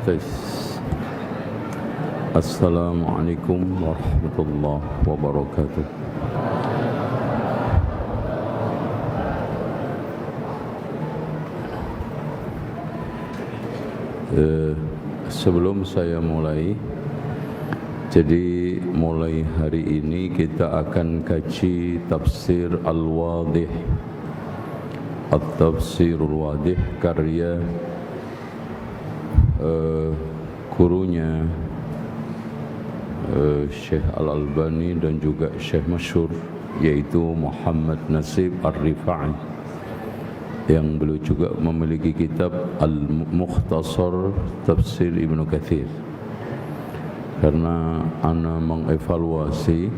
tes. Assalamualaikum warahmatullahi wabarakatuh. Sebelum saya mulai, jadi mulai hari ini kita akan kaji tafsir Al-Wadih, At-Tafsirul Wadih, karya gurunya Syekh Al-Albani dan juga Syekh masyhur yaitu Muhammad Nasib Ar-Rifa'i, yang beliau juga memiliki kitab Al-Mukhtasar Tafsir Ibnu Katsir. Karena ana mengevaluasi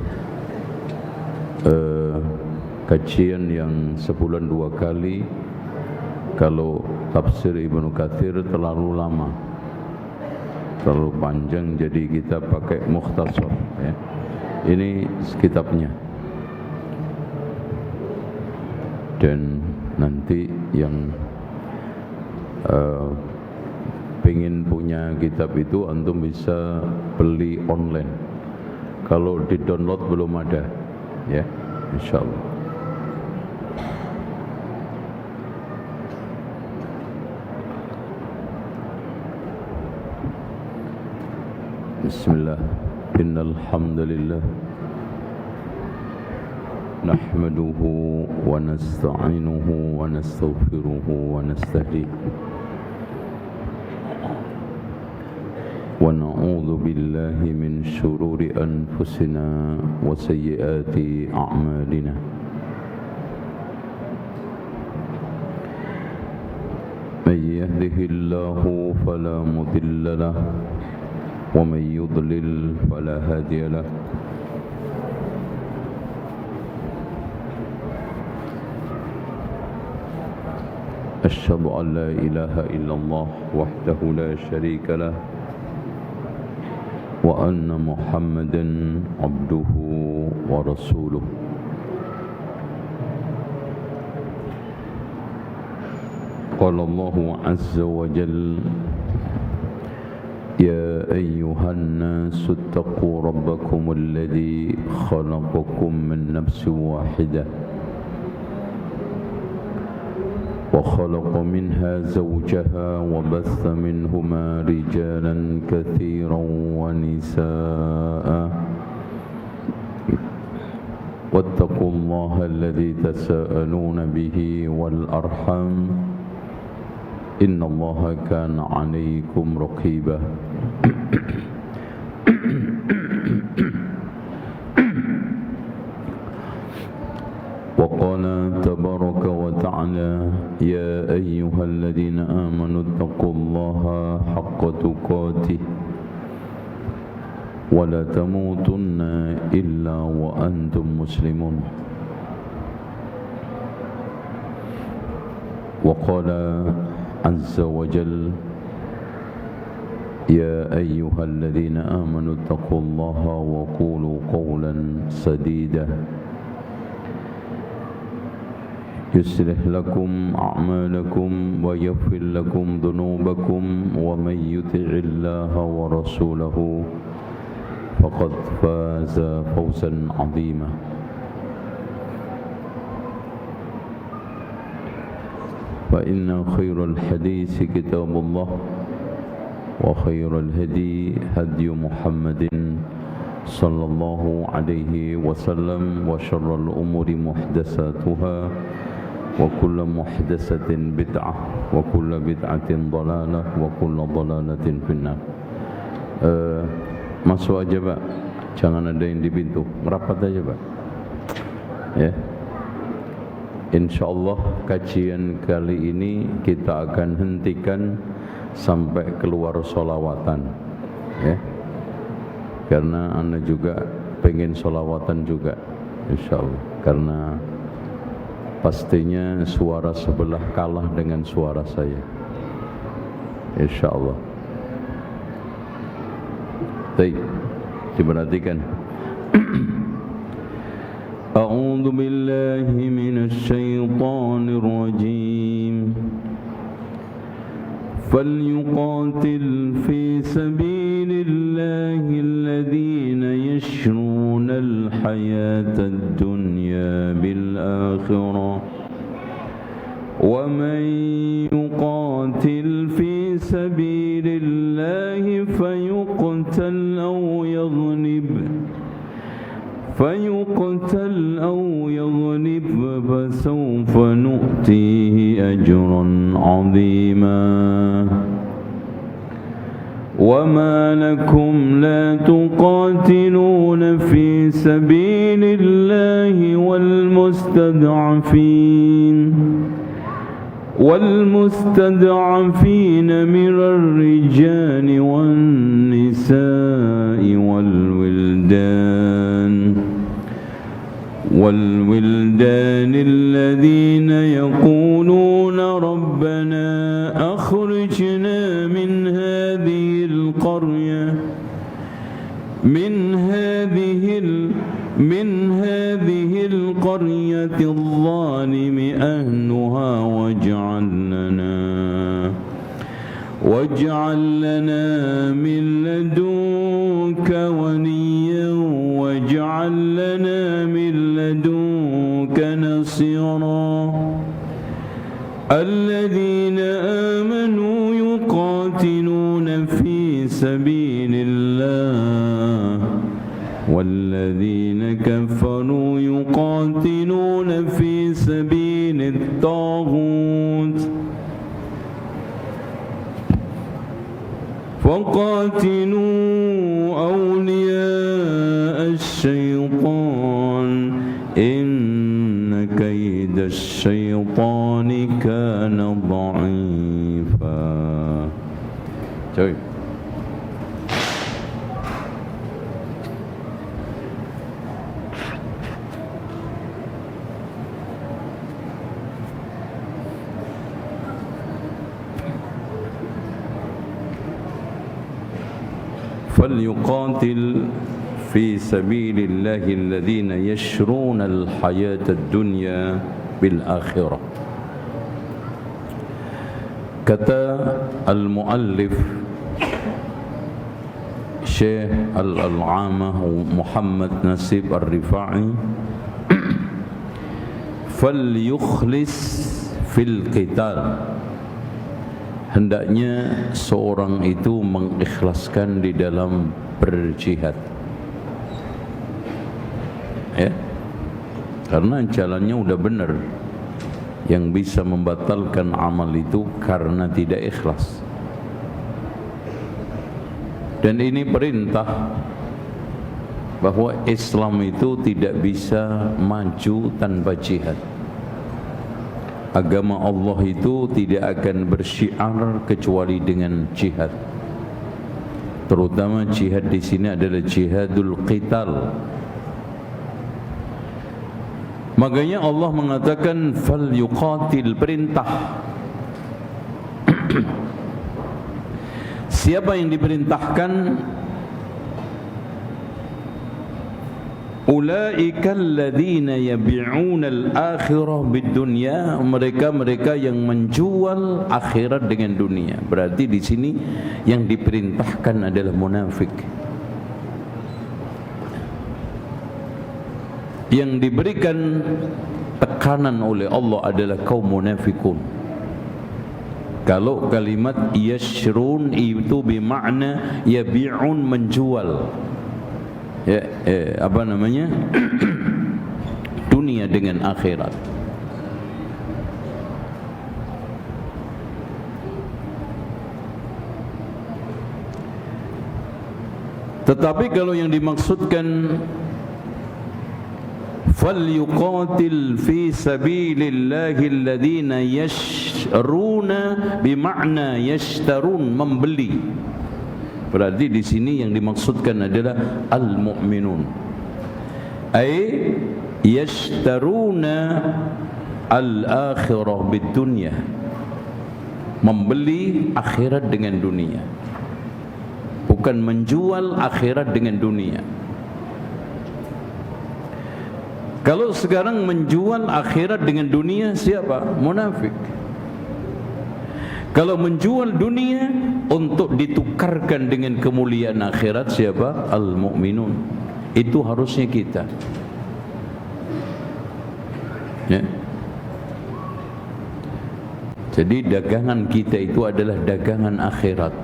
kajian yang sebulan 2 kali, kalau tafsir Ibnu Katsir terlalu lama, terlalu panjang, jadi kita pakai mukhtasar ya. Ini kitabnya. Dan nanti yang pengen punya kitab itu antum bisa beli online. Kalau di download belum ada ya, insyaallah. Bismillah. Innal hamdalillah nahmaduhu wa nasta'inuhu wa nastaghfiruhu wa nastahdiih wa na'udzu billahi min shururi anfusina wa sayyiati a'malina. May yahdihillahu fala mudilla lahu wa may yudlil fala hadiya lahu. أشهد أن لا إله إلا الله وحده لا شريك له وأن محمدا عبده ورسوله. قال الله عز وجل: يا أيها الناس اتقوا ربكم الذي خلقكم من نفس واحدة وخلق منها زوجها وبث منهما رجالا كثيرا ونساء واتقوا الله الذي تساءلون به والأرحام إن الله كان عليكم رقيبا. وقال تبارك وتعالى: يا أيها الذين آمنوا اتقوا الله حق تقاته ولا تموتن إلا وأنتم مسلمون. وقال عز وجل: يا أيها الذين آمنوا اتقوا الله وقولوا قولا سديدا يصلح لكم أعمالكم ويغفر لكم ذنوبكم ومن يطع الله ورسوله فقد فاز فوزا عظيما. فإن خير الحديث كتاب الله وخير الهدي هدي محمد صلى الله عليه وسلم وشر الأمور محدثاتها وكل محدثة بدعة وكل بدعة ضلالة وكل ضلالة في النار. Masuk aja Pak, jangan ada yang di pintu, merapat aja Pak ya. InsyaAllah kajian kali ini kita akan hentikan sampai keluar sholawatan ya, karena anda juga pengen sholawatan juga insyaallah, karena pastinya suara sebelah kalah dengan suara saya insyaallah. Baik, diperhatikan. A'udzu billahi minasy syaithanir rajim. فليقاتل في سبيل الله الذين يشرون الحياة الدنيا بالآخرة ومن يقاتل في سبيل الله فيقتل أو يغلب فسوف نؤتيه أجرا عظيما وما لكم لا تقاتلون في سبيل الله والمستضعفين من الرجال والنساء والولدان الذين يقولون ربنا أخرجنا من هذه القرية الظالم أهلها واجعل لنا من لدنك وليا واجعل لنا من لدنك نصيرا الذين آمنوا يقاتلون في سبيل الله والذين كفروا يقاتلون في سبيل الطاغوت فقاتلوا أولياء الشيطان إن كيد الشيطان كان ضعيفا. فليقاتل في سبيل الله الذين يشرون الحياة الدنيا بالآخرة. Kata al-muallif Syekh Al-Allamah Muhammad Nasib Ar-Rifa'i, falyukhlis fil qital, hendaknya seorang itu mengikhlaskan di dalam berjihad, ya, karena jalannya udah benar. Yang bisa membatalkan amal itu karena tidak ikhlas. Dan ini perintah bahwa Islam itu tidak bisa maju tanpa jihad. Agama Allah itu tidak akan bersyiar kecuali dengan jihad. Terutama jihad di sini adalah jihadul qital. Makanya Allah mengatakan fal yuqatil, perintah. Siapa yang diperintahkan? Ulaika alladzina yabi'una al-akhirah bid-dunya, mereka yang menjual akhirat dengan dunia. Berarti di sini yang diperintahkan adalah munafik. Yang diberikan tekanan oleh Allah adalah kaum munafikun. Kalau kalimat yashrun itu bermakna yabi'un, menjual, ya, apa namanya, dunia dengan akhirat. Tetapi kalau yang dimaksudkan falyuqatil fi sabilillahi alladhina yashruna bima'na yashtarun, membeli. Berarti di sini yang dimaksudkan adalah al-mu'minun, ay yashtaruna al-akhirah bid-dunya, membeli akhirat dengan dunia, bukan menjual akhirat dengan dunia. Kalau sekarang menjual akhirat dengan dunia, siapa? Munafik. Kalau menjual dunia untuk ditukarkan dengan kemuliaan akhirat, siapa? Al-mu'minun. Itu harusnya kita. Ya. Jadi dagangan kita itu adalah dagangan akhirat,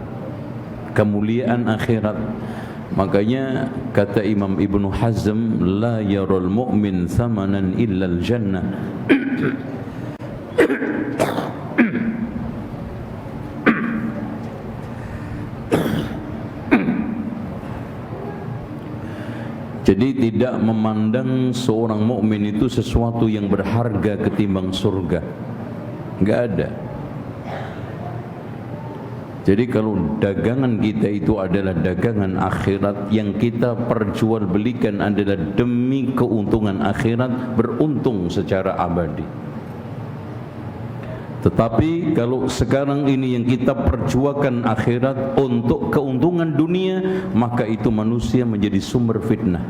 kemuliaan akhirat. Makanya kata Imam Ibnu Hazm, la yarul mu'min thamanan illa al-jannah. Jadi tidak memandang seorang mukmin itu sesuatu yang berharga ketimbang surga. Enggak ada. Jadi kalau dagangan kita itu adalah dagangan akhirat, yang kita perjualbelikan adalah demi keuntungan akhirat, beruntung secara abadi. Tetapi kalau sekarang ini yang kita perjuangkan akhirat untuk keuntungan dunia, maka itu manusia menjadi sumber fitnah.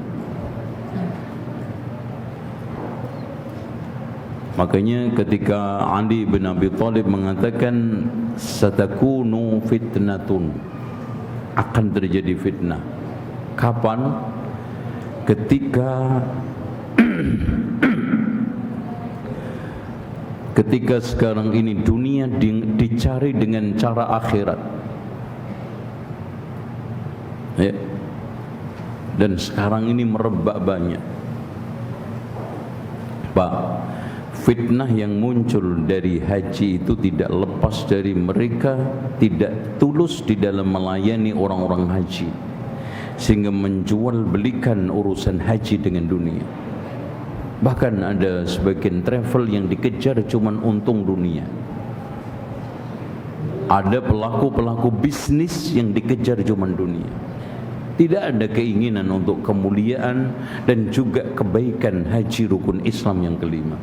Makanya ketika Ali bin Abi Thalib mengatakan satakunu fitnatun, akan terjadi fitnah. Kapan? Ketika sekarang ini dunia dicari dengan cara akhirat, ya. Dan sekarang ini merebak banyak, Pak. Fitnah yang muncul dari haji itu tidak lepas dari mereka tidak tulus di dalam melayani orang-orang haji, sehingga menjual belikan urusan haji dengan dunia. Bahkan ada sebagian travel yang dikejar cuman untung dunia. Ada pelaku-pelaku bisnis yang dikejar cuman dunia. Tidak ada keinginan untuk kemuliaan dan juga kebaikan haji rukun Islam yang kelima.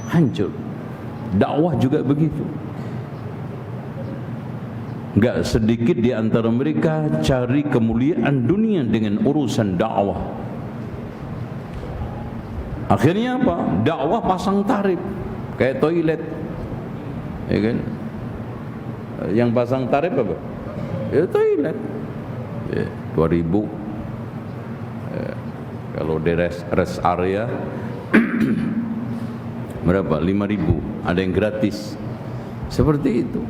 Hancur. Dakwah juga begitu. Enggak sedikit di antara mereka cari kemuliaan dunia dengan urusan dakwah. Akhirnya apa? Dakwah pasang tarif kayak toilet, ya kan? Yang pasang tarif apa? Ya toilet. Ya, 2.000. Ya, kalau di rest area berapa? 5.000. Ada yang gratis. Seperti itu.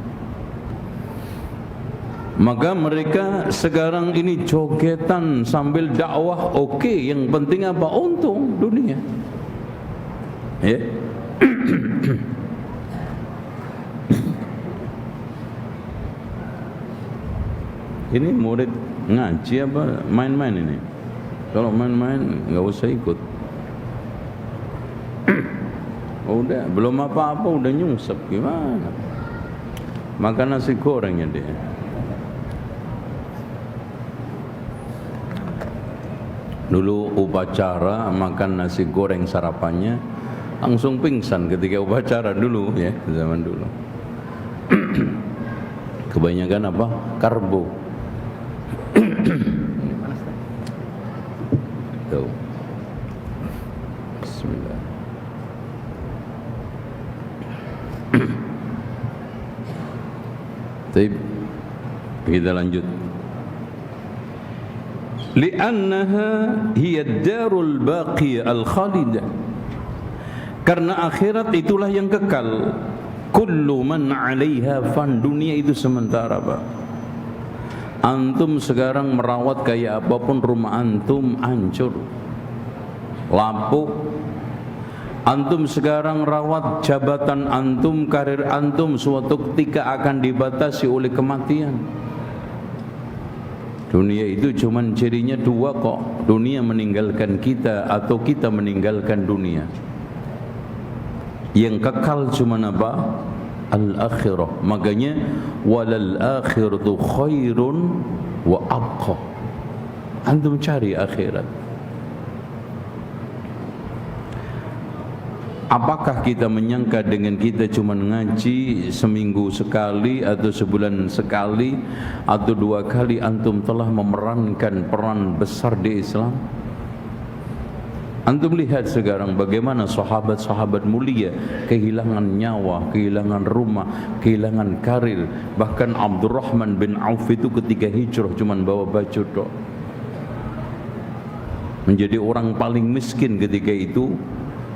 Maka mereka sekarang ini jogetan sambil dakwah, oke, yang penting apa? Untung dunia. Ya. Ini murid ngaji apa main-main ini? Kalau main-main nggak usah ikut. Udah, belum apa-apa udah nyungsep, gimana? Makan nasi gorengnya dia. Dulu upacara makan nasi goreng sarapannya langsung pingsan ketika upacara dulu ya, zaman dulu. Kebanyakan apa? Karbo. Tuh. Bismillah. Baik, kita lanjut. Li'annaha hiya ad-darul baqiyah al-khalidah. Karena akhirat itulah yang kekal. Kullu man 'alaiha fan, dunia itu sementara, Pak. Antum sekarang merawat kayak apapun rumah antum hancur, lapuk. Antum sekarang rawat jabatan antum, karir antum, suatu ketika akan dibatasi oleh kematian. Dunia itu cuman cirinya dua kok. Dunia meninggalkan kita atau kita meninggalkan dunia. Yang kekal cuman apa? Al-akhirah. Makanya walal akhiratu khairun wa abqa. Antum cari akhirat. Apakah kita menyangka dengan kita cuma ngaji seminggu sekali atau sebulan sekali atau 2 kali antum telah memerankan peran besar di Islam? Antum lihat sekarang bagaimana sahabat-sahabat mulia kehilangan nyawa, kehilangan rumah, kehilangan karir. Bahkan Abdurrahman bin Auf itu ketika hijrah cuman bawa baju tok. Menjadi orang paling miskin ketika itu.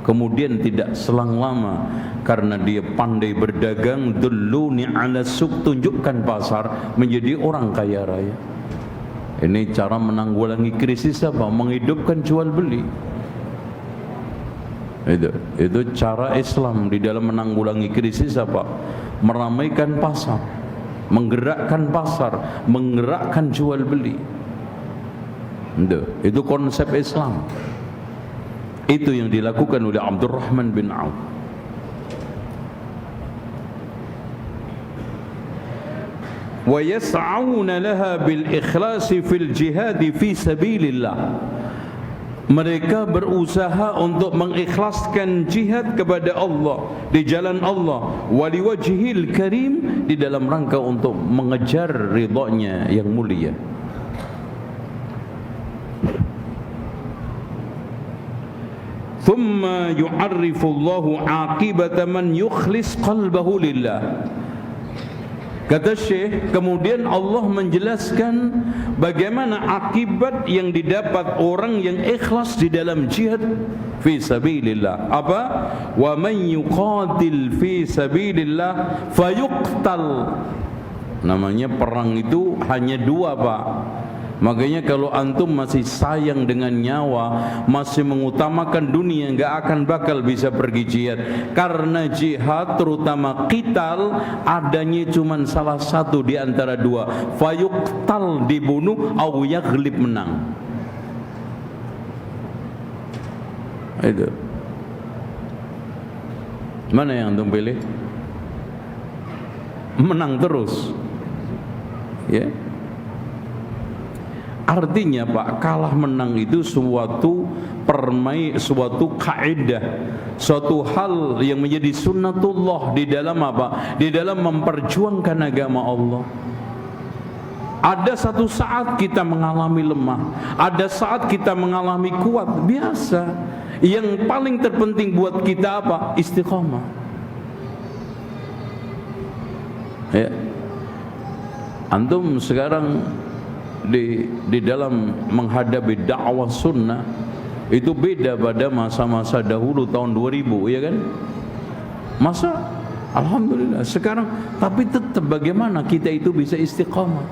Kemudian tidak selang lama karena dia pandai berdagang, dulluni ala suq, tunjukkan pasar, menjadi orang kaya raya. Ini cara menanggulangi krisis apa? Menghidupkan jual beli. Itu cara Islam di dalam menanggulangi krisis apa? Meramaikan pasar, menggerakkan pasar, menggerakkan jual beli. Itu konsep Islam. Itu yang dilakukan oleh Abdurrahman bin Auf. Wa yas'auna laha bil ikhlasi fil jihad fi sabilillah. Mereka berusaha untuk mengikhlaskan jihad kepada Allah di jalan Allah, wali wajhil karim, di dalam rangka untuk mengejar ridhonya yang mulia. Thumma yu'arrifu Allahu aqibata man yukhlis qalbahu lillah. Kata Syekh, kemudian Allah menjelaskan bagaimana akibat yang didapat orang yang ikhlas di dalam jihad fi sabilillah. Apa? Wa man yuqatil fi sabilillah fayuqtal. Namanya perang itu hanya dua, Pak. Makanya kalau antum masih sayang dengan nyawa, masih mengutamakan dunia, enggak akan bakal bisa pergi jihad. Karena jihad terutama qital adanya cuma salah satu di antara dua, fayuqtal, dibunuh, au yaghlib, menang. Itu. Mana yang antum pilih? Menang terus. Ya. Artinya Pak, kalah menang itu suatu suatu kaidah, suatu hal yang menjadi sunnatullah di dalam apa? Di dalam memperjuangkan agama Allah. Ada satu saat kita mengalami lemah, ada saat kita mengalami kuat, biasa. Yang paling terpenting buat kita apa? Istiqamah. Ya. Antum sekarang di dalam menghadapi dakwah sunnah itu beda pada masa-masa dahulu tahun 2000, ya kan? Masa alhamdulillah sekarang, tapi tetap bagaimana kita itu bisa istiqamah.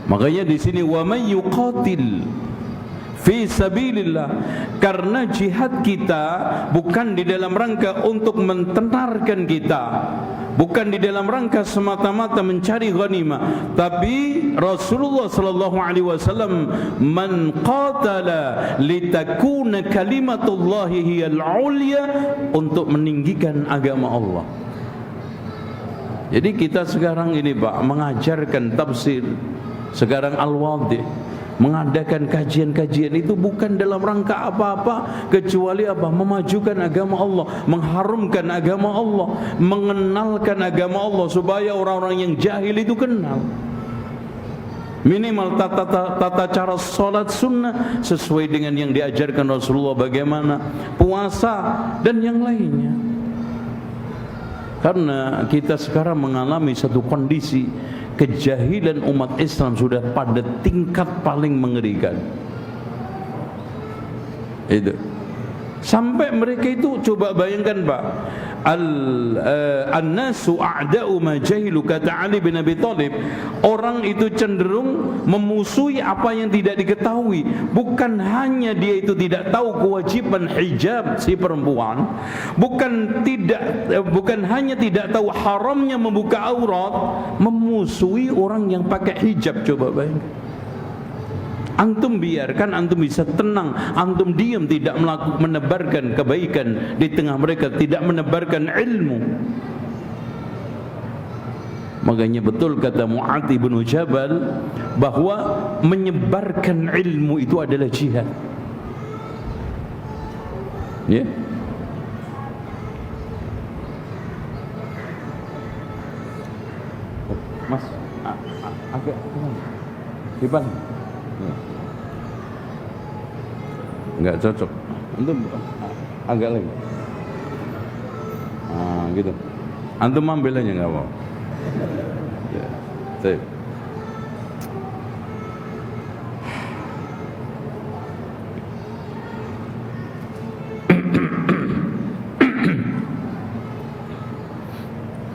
Makanya di sini wa may yuqatil fi sabilillah, karena jihad kita bukan di dalam rangka untuk mententarkan kita, bukan di dalam rangka semata-mata mencari ghanimah, tapi Rasulullah sallallahu alaihi wasallam man qatala litakuna kalimatullahi hiyal ulya, untuk meninggikan agama Allah. Jadi kita sekarang ini Pak mengajarkan tafsir, sekarang al-wadih, mengadakan kajian-kajian itu bukan dalam rangka apa-apa kecuali apa? Memajukan agama Allah, mengharumkan agama Allah, mengenalkan agama Allah supaya orang-orang yang jahil itu kenal. Minimal tata cara salat sunnah sesuai dengan yang diajarkan Rasulullah, bagaimana puasa dan yang lainnya. Karena kita sekarang mengalami satu kondisi kejahilan umat Islam sudah pada tingkat paling mengerikan. Itu sampai mereka itu, coba bayangkan Pak, an-nasu a'da'u ma jahilu, kata Ali bin Abi Thalib, orang itu cenderung memusuhi apa yang tidak diketahui. Bukan hanya dia itu tidak tahu kewajiban hijab si perempuan, bukan hanya tidak tahu haramnya membuka aurat, memusuhi orang yang pakai hijab. Coba bayangkan. Antum biarkan, antum bisa tenang, antum diam, tidak menebarkan kebaikan di tengah mereka, tidak menebarkan ilmu. Makanya betul kata Mu'adz bin Jabal bahwa menyebarkan ilmu itu adalah jihad. Ya. Mas, agak depan. Enggak cocok. Antum agak lagi. Gitu. Antum ambil aja enggak apa. Ya. Baik.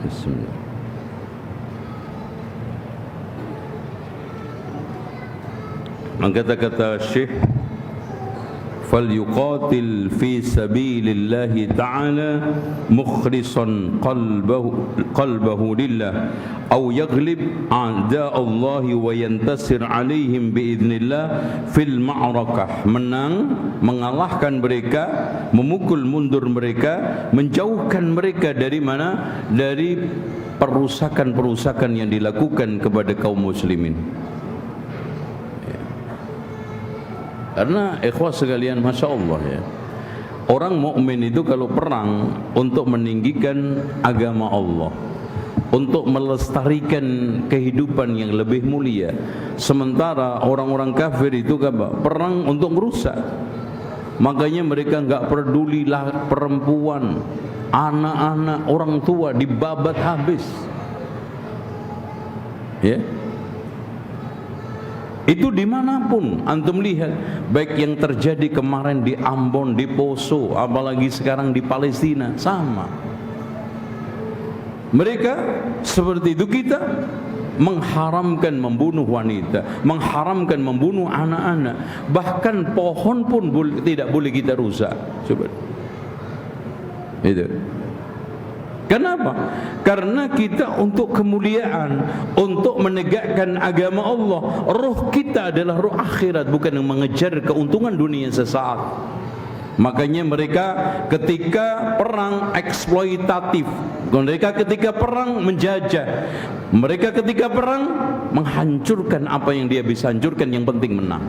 Bismillah. Kata-kata Syekh, falyuqatil fi sabilillahi ta'ala mukhlishan qalbahu lillah aw yaghlib a'da Allah wa yantasir alaihim biidznillah fil ma'rakah. Menang, mengalahkan mereka, memukul mundur mereka, menjauhkan mereka dari mana? Dari perusakan-perusakan yang dilakukan kepada kaum muslimin. Karena ikhwah sekalian, Masya Allah ya, orang mukmin itu kalau perang untuk meninggikan agama Allah, untuk melestarikan kehidupan yang lebih mulia. Sementara orang-orang kafir itu perang untuk merusak. Makanya mereka enggak pedulilah perempuan, anak-anak, orang tua dibabat habis. Ya. Itu dimanapun antum lihat, baik yang terjadi kemarin di Ambon, di Poso, apalagi sekarang di Palestina, sama. Mereka seperti itu. Kita mengharamkan membunuh wanita, mengharamkan membunuh anak-anak, bahkan pohon pun tidak boleh kita rusak. Coba. Itu. Kenapa? Karena kita untuk kemuliaan, untuk menegakkan agama Allah. Roh kita adalah roh akhirat, bukan yang mengejar keuntungan dunia sesaat. Makanya mereka ketika perang eksploitatif, mereka ketika perang menjajah, mereka ketika perang menghancurkan apa yang dia bisa hancurkan, yang penting menang.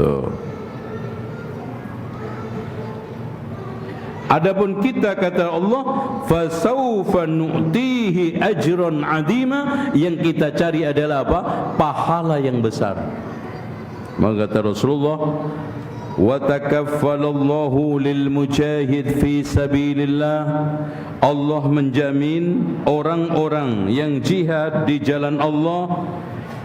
Tuh. Adapun kita, kata Allah, fasawfa nu'tihi ajran 'azima, yang kita cari adalah apa? Pahala yang besar. Maka kata Rasulullah, wa takaffalallahu lil mujahid fi sabilillah, Allah menjamin orang-orang yang jihad di jalan Allah,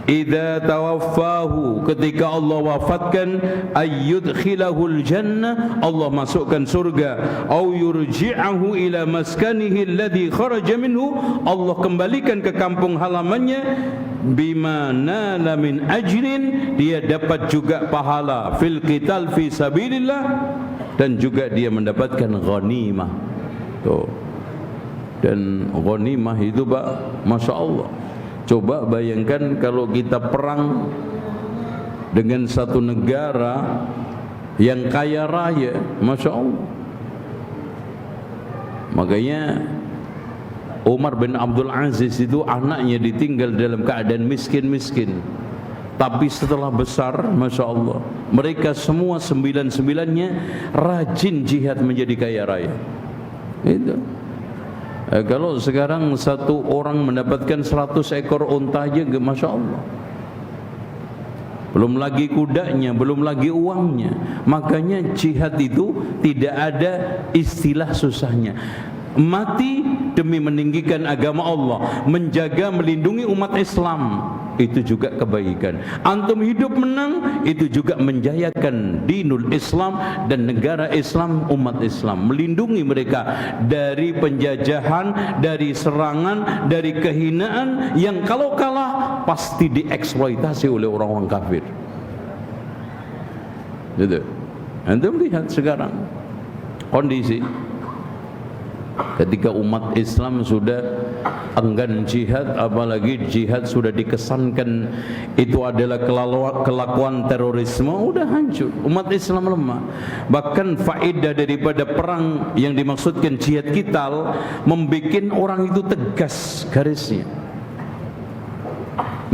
idza tawaffahu, ketika Allah wafatkan, ayyudkhilahul jannah, Allah masukkan surga, au yurji'ahu ila maskanihi alladhi kharaja minhu, Allah kembalikan ke kampung halamannya, bima nala min ajrin, dia dapat juga pahala fil qital fi sabilillah, dan juga dia mendapatkan ghanimah. Tuh. Dan ghanimah itu Masya Allah. Coba bayangkan kalau kita perang dengan satu negara yang kaya raya, Masya Allah. Makanya Umar bin Abdul Aziz itu anaknya ditinggal dalam keadaan miskin-miskin, tapi setelah besar, Masya Allah, mereka semua 9-9-nya rajin jihad menjadi kaya raya. Itu. Kalau sekarang satu orang mendapatkan 100 ekor unta aja, Masya Allah, belum lagi kudanya, belum lagi uangnya. Makanya jihad itu tidak ada istilah susahnya. Mati demi meninggikan agama Allah, menjaga, melindungi umat Islam, itu juga kebaikan. Antum hidup menang, itu juga menjayakan dinul Islam dan negara Islam, umat Islam, melindungi mereka dari penjajahan, dari serangan, dari kehinaan yang kalau kalah pasti dieksploitasi oleh orang-orang kafir. Gitu. Antum lihat sekarang kondisi ketika umat Islam sudah enggan jihad, apalagi jihad sudah dikesankan itu adalah kelakuan terorisme, udah hancur, umat Islam lemah. Bahkan faedah daripada perang yang dimaksudkan jihad qital, membuat orang itu tegas garisnya.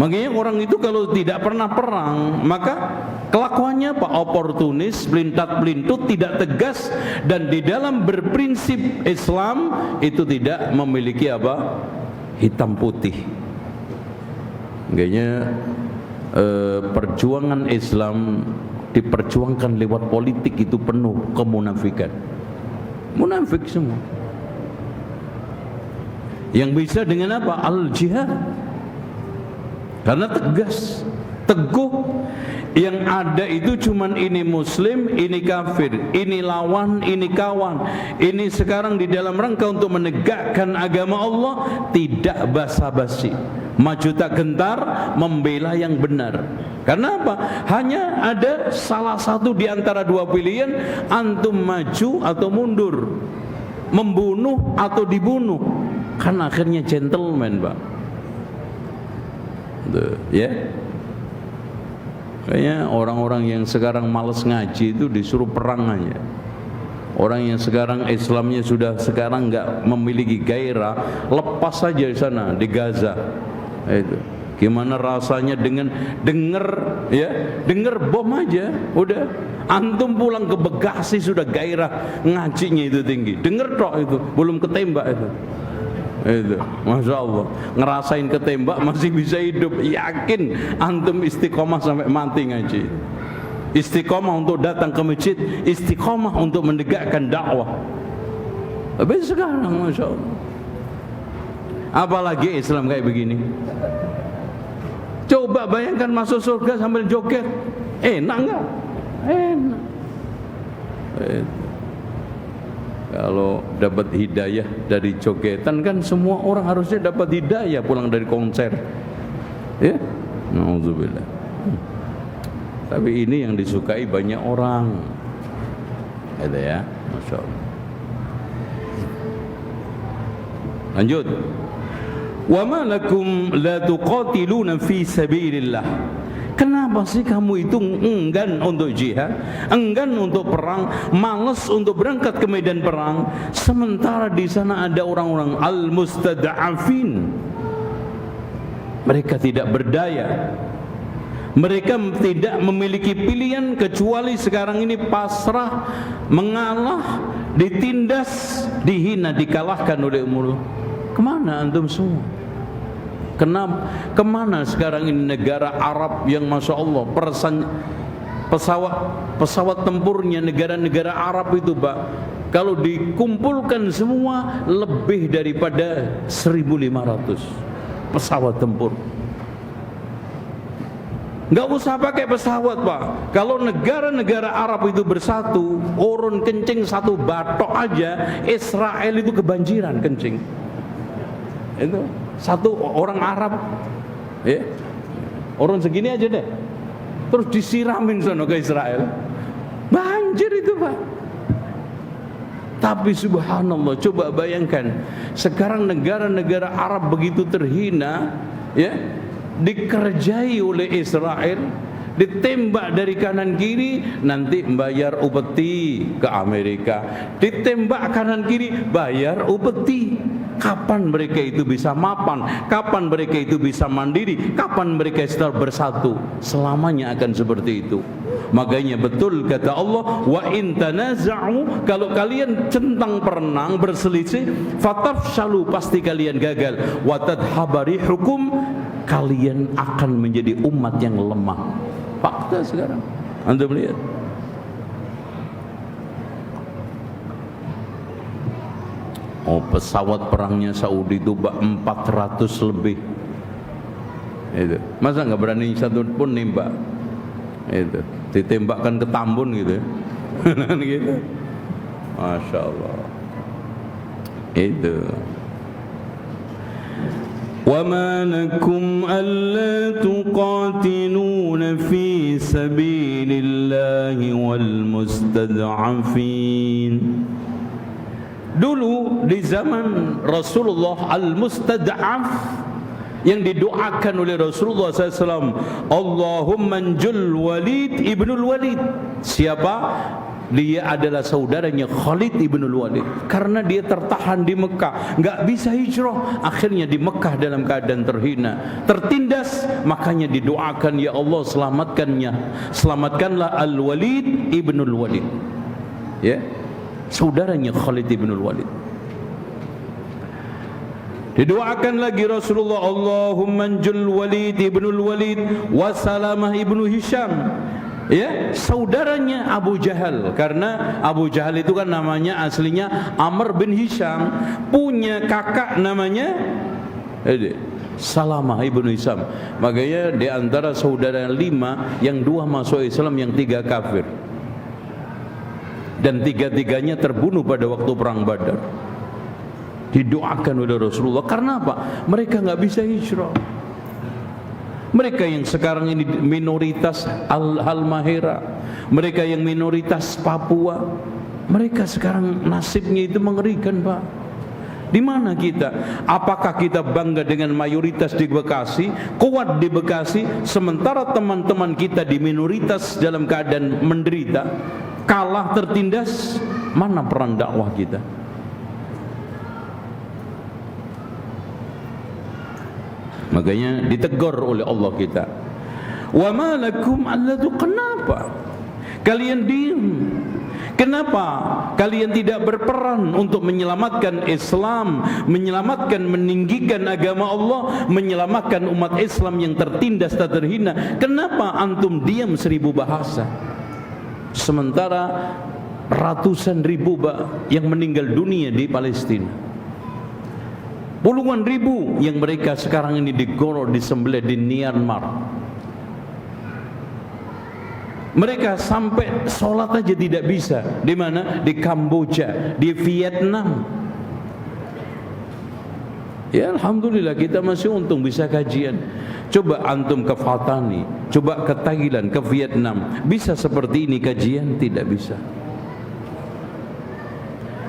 Makanya orang itu kalau tidak pernah perang, maka kelakuannya apa? Oportunis, pelintat-pelintut, tidak tegas, dan di dalam berprinsip Islam itu tidak memiliki apa? Hitam putih. Kayaknya perjuangan Islam diperjuangkan lewat politik itu penuh kemunafikan. Munafik semua. Yang bisa dengan apa? Al-jihad. Karena tegas, teguh. Yang ada itu cuman ini muslim, ini kafir, ini lawan, ini kawan. Ini sekarang di dalam rangka untuk menegakkan agama Allah, tidak basa-basi, maju tak gentar, membela yang benar. Karena apa? Hanya ada salah satu di antara dua pilihan, antum maju atau mundur, membunuh atau dibunuh. Kan akhirnya gentleman, Pak. Ya. Kayaknya orang-orang yang sekarang malas ngaji itu disuruh perang aja. Orang yang sekarang Islamnya sudah sekarang nggak memiliki gairah, lepas saja di sana di Gaza. Itu gimana rasanya dengan dengar bom aja, udah antum pulang ke Bekasi sudah gairah ngajinya itu tinggi. Dengar tok itu, belum ketembak itu. Masya Allah, ngerasain ketembak masih bisa hidup, yakin antum istiqomah sampai mati ngaji, istiqomah untuk datang ke masjid, istiqomah untuk menegakkan dakwah. Tapi sekarang Masya Allah, apalagi Islam kayak begini. Coba bayangkan masuk surga sambil joget, enak nggak? Enak. Kalau dapat hidayah dari jogetan kan semua orang harusnya dapat hidayah pulang dari konser. Ya, na'udzubillah. Tapi ini yang disukai banyak orang. Ada ya, Masya Allah. Lanjut. Wa ma lakum la tuqatiluna fi sabilillah. Kenapa sih kamu itu enggan untuk jihad, enggan untuk perang, malas untuk berangkat ke medan perang, sementara di sana ada orang-orang al-mustad'afin. Mereka tidak berdaya, mereka tidak memiliki pilihan kecuali sekarang ini pasrah, mengalah, ditindas, dihina, dikalahkan oleh umur. Kemana antum semua? Kenapa? Kemana sekarang ini negara Arab yang Masya Allah pesawat tempurnya negara-negara Arab itu, Pak, kalau dikumpulkan semua lebih daripada 1.500 pesawat tempur. Nggak usah pakai pesawat, Pak. Kalau negara-negara Arab itu bersatu, urun kencing satu batok aja, Israel itu kebanjiran kencing. Itu satu orang Arab, ya, orang segini aja deh, terus disiramin sono ke Israel, banjir itu, Pak. Tapi subhanallah, coba bayangkan sekarang negara-negara Arab begitu terhina, ya, dikerjai oleh Israel, ditembak dari kanan kiri, nanti bayar upeti ke Amerika, ditembak kanan kiri, bayar upeti. Kapan mereka itu bisa mapan? Kapan mereka itu bisa mandiri? Kapan mereka setelah bersatu? Selamanya akan seperti itu. Makanya betul kata Allah, wa in tanaza'u, kalau kalian centang perenang berselisih, fatafshalu, pasti kalian gagal, wa tadhabari hukum, kalian akan menjadi umat yang lemah. Fakta sekarang Anda melihat. Oh, pesawat perangnya Saudi itu 400 lebih. Itu. Masa nggak berani satu pun nembak? Itu. Ditembakkan ke Tambun gitu. Gitu. Masya Allah. Itu. وَمَا لَكُمْ أَلَّا تُقَاتِلُونَ فِي سَبِيلِ اللَّهِ وَالْمُسْتَضْعَفِينَ. Dulu di zaman Rasulullah al-mustad'af, yang didoakan oleh Rasulullah SAW, Allahumma anjul Walid ibnul Walid. Siapa? Dia adalah saudaranya Khalid ibnul Walid. Karena dia tertahan di Mekah, nggak bisa hijrah, akhirnya di Mekah dalam keadaan terhina, tertindas. Makanya didoakan, ya Allah selamatkanlah Al-Walid ibnul Walid, ya, saudaranya Khalid ibnul Walid. Didoakan lagi Rasulullah, Allahumma anjul Walid ibnul Walid wa Salamah ibnu Hisham, ya, saudaranya Abu Jahal. Karena Abu Jahal itu kan namanya aslinya Amr bin Hisham, punya kakak namanya Salamah ibnu Hisham. Makanya di antara saudara 5, yang 2 masuk Islam, yang 3 kafir, dan 3-tiganya terbunuh pada waktu perang Badar. Didoakan oleh Rasulullah. Karena apa? Mereka nggak bisa hijrah. Mereka yang sekarang ini minoritas Halmahera, mereka yang minoritas Papua, mereka sekarang nasibnya itu mengerikan, Pak. Di mana kita? Apakah kita bangga dengan mayoritas di Bekasi, kuat di Bekasi, sementara teman-teman kita di minoritas dalam keadaan menderita, kalah, tertindas? Mana peran dakwah kita? Makanya ditegur oleh Allah kita. Wa ma lakum allatu, kenapa kalian diam? Kenapa kalian tidak berperan untuk menyelamatkan Islam, menyelamatkan, meninggikan agama Allah, menyelamatkan umat Islam yang tertindas dan terhina? Kenapa antum diam 1000 bahasa? Sementara ratusan ribu yang meninggal dunia di Palestina, puluhan ribu yang mereka sekarang ini digorok, disembelih di Myanmar. Mereka sampai sholat aja tidak bisa. Di mana? Di Kamboja, di Vietnam. Ya alhamdulillah kita masih untung bisa kajian. Coba antum ke Fatani, coba ke Thailand, ke Vietnam, bisa seperti ini kajian? Tidak bisa.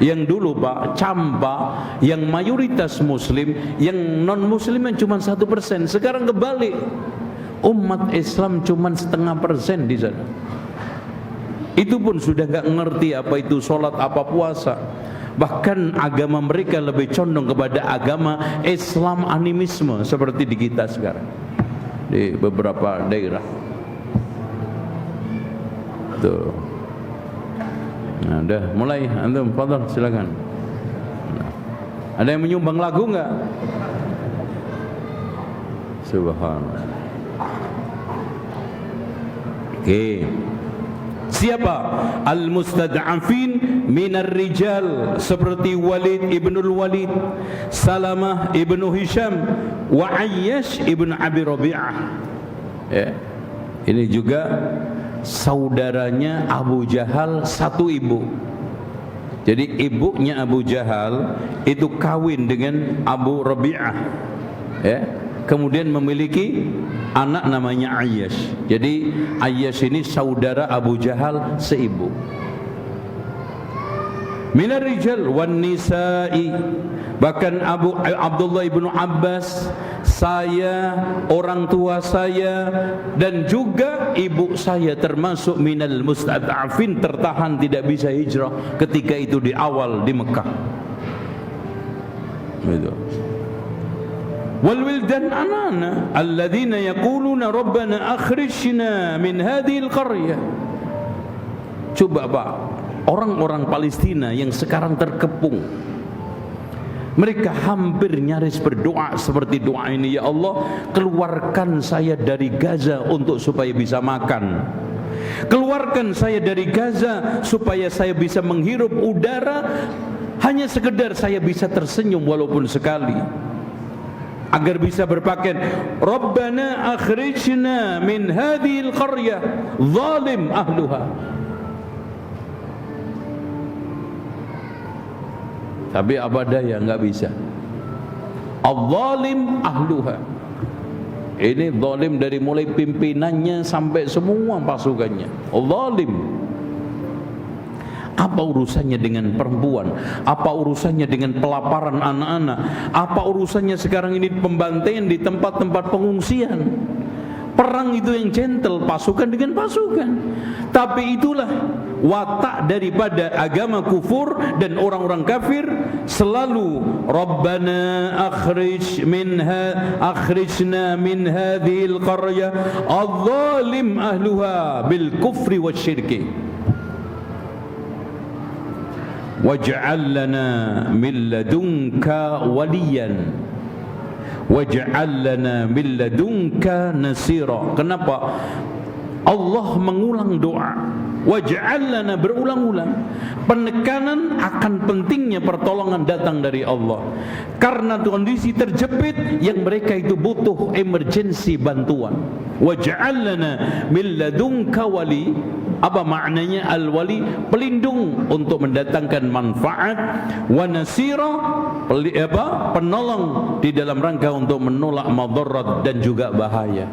Yang dulu Pak, Campa, yang mayoritas muslim, yang non muslim cuma 1%. Sekarang kebalik, umat Islam cuma 0,5% di sana. Itu pun sudah nggak ngerti apa itu sholat, apa puasa. Bahkan agama mereka lebih condong kepada agama Islam animisme, seperti di kita sekarang di beberapa daerah. Tuh. Nah, udah mulai, antum fadhal silakan. Nah, ada yang menyumbang lagu enggak? Subhanallah. Oke. Siapa? Al-mustad'afin minar rijal, seperti Walid ibnul Walid, Salamah ibnu Hisham, wa Ayyash ibnu Abi Rabi'ah. Ya. Ini juga saudaranya Abu Jahal, satu ibu. Jadi ibunya Abu Jahal itu kawin dengan Abu Rabi'ah, ya. Kemudian memiliki anak namanya Ayyash. Jadi Ayyash ini saudara Abu Jahal seibu. Minar rijal wan nisa'i, bahkan Abdullah ibnu Abbas, saya, orang tua saya, dan juga ibu saya termasuk minal mustad'afin, tertahan tidak bisa hijrah ketika itu di awal di Mekah. Gitu. Wal wildan anana alladzina yaquluna rabbana akhrijna min hadhil qaryah. Coba Pak, orang-orang Palestina yang sekarang terkepung, mereka hampir nyaris berdoa seperti doa ini, ya Allah, keluarkan saya dari Gaza untuk supaya bisa makan. Keluarkan saya dari Gaza supaya saya bisa menghirup udara, hanya sekedar saya bisa tersenyum walaupun sekali, agar bisa berpakaian. Rabbana akhrijna min hadhil qaryah zalim ahluha. Tapi apa daya, nggak bisa. Al-zalim ahluha. Ini zalim dari mulai pimpinannya sampai semua pasukannya. Al-zalim. Apa urusannya dengan perempuan? Apa urusannya dengan pelaparan anak-anak? Apa urusannya sekarang ini pembantaian di tempat-tempat pengungsian? Perang itu yang gentle, pasukan dengan pasukan. Tapi itulah watak daripada agama kufur dan orang-orang kafir, selalu Rabbana akhrijna min hadhil qaryah adh-dhalim ahluha bil kufri wasyirki waj'al lana min ladunka waliyan. waj'al lana min ladunka nasira. Kenapa Allah mengulang doa waj'al lana berulang-ulang? Penekanan akan pentingnya pertolongan datang dari Allah, karena kondisi terjepit yang mereka itu butuh emergensi bantuan. Waj'al lana min ladunka wali. Apa maknanya al-wali? Pelindung untuk mendatangkan manfaat, wa nasira, penolong di dalam rangka untuk menolak madarat dan juga bahaya.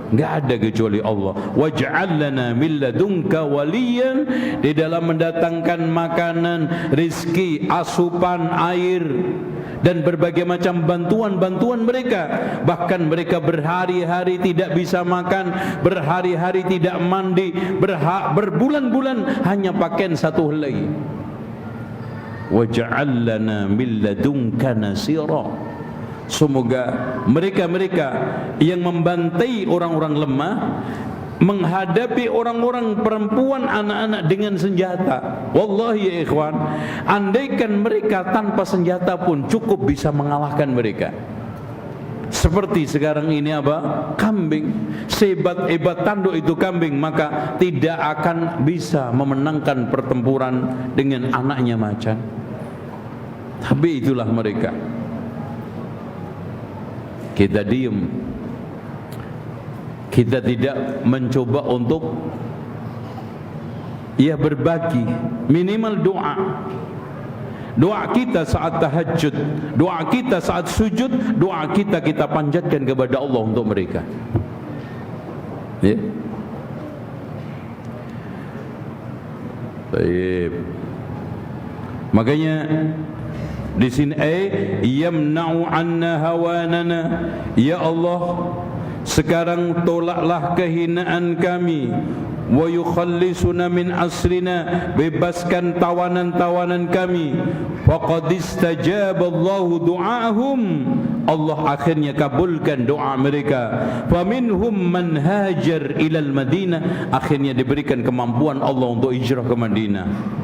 Enggak ada kecuali Allah. Waj'al lana min ladunka waliyan, di dalam mendatangkan makanan, rizki, asupan, air dan berbagai macam bantuan-bantuan mereka. Bahkan mereka berhari-hari tidak bisa makan, berhari-hari tidak mandi, berbulan-bulan hanya pakaian satu helai. Waj'al lana min ladunka nasira. Semoga mereka-mereka yang membantai orang-orang lemah, menghadapi orang-orang perempuan, anak-anak dengan senjata. Wallahi ya ikhwan, andaikan mereka tanpa senjata pun cukup bisa mengalahkan mereka. Seperti sekarang ini apa? Kambing. Sehebat-hebat tanduk itu kambing, maka tidak akan bisa memenangkan pertempuran dengan anaknya macan. Tapi itulah mereka. Kita diam, kita tidak mencoba untuk berbagi, minimal doa. Doa kita saat tahajud, doa kita saat sujud, doa kita panjatkan kepada Allah untuk mereka. Ya. Baik. Makanya di sini yamna'u anna hawanana, ya Allah sekarang tolaklah kehinaan kami, wa yukhallisuna min asrina, bebaskan tawanan-tawanan kami. Faqad istajaba Allahu du'ahum, Allah akhirnya kabulkan doa mereka. Faminhum man hajar ilal Madinah, akhirnya diberikan kemampuan Allah untuk hijrah ke Madinah.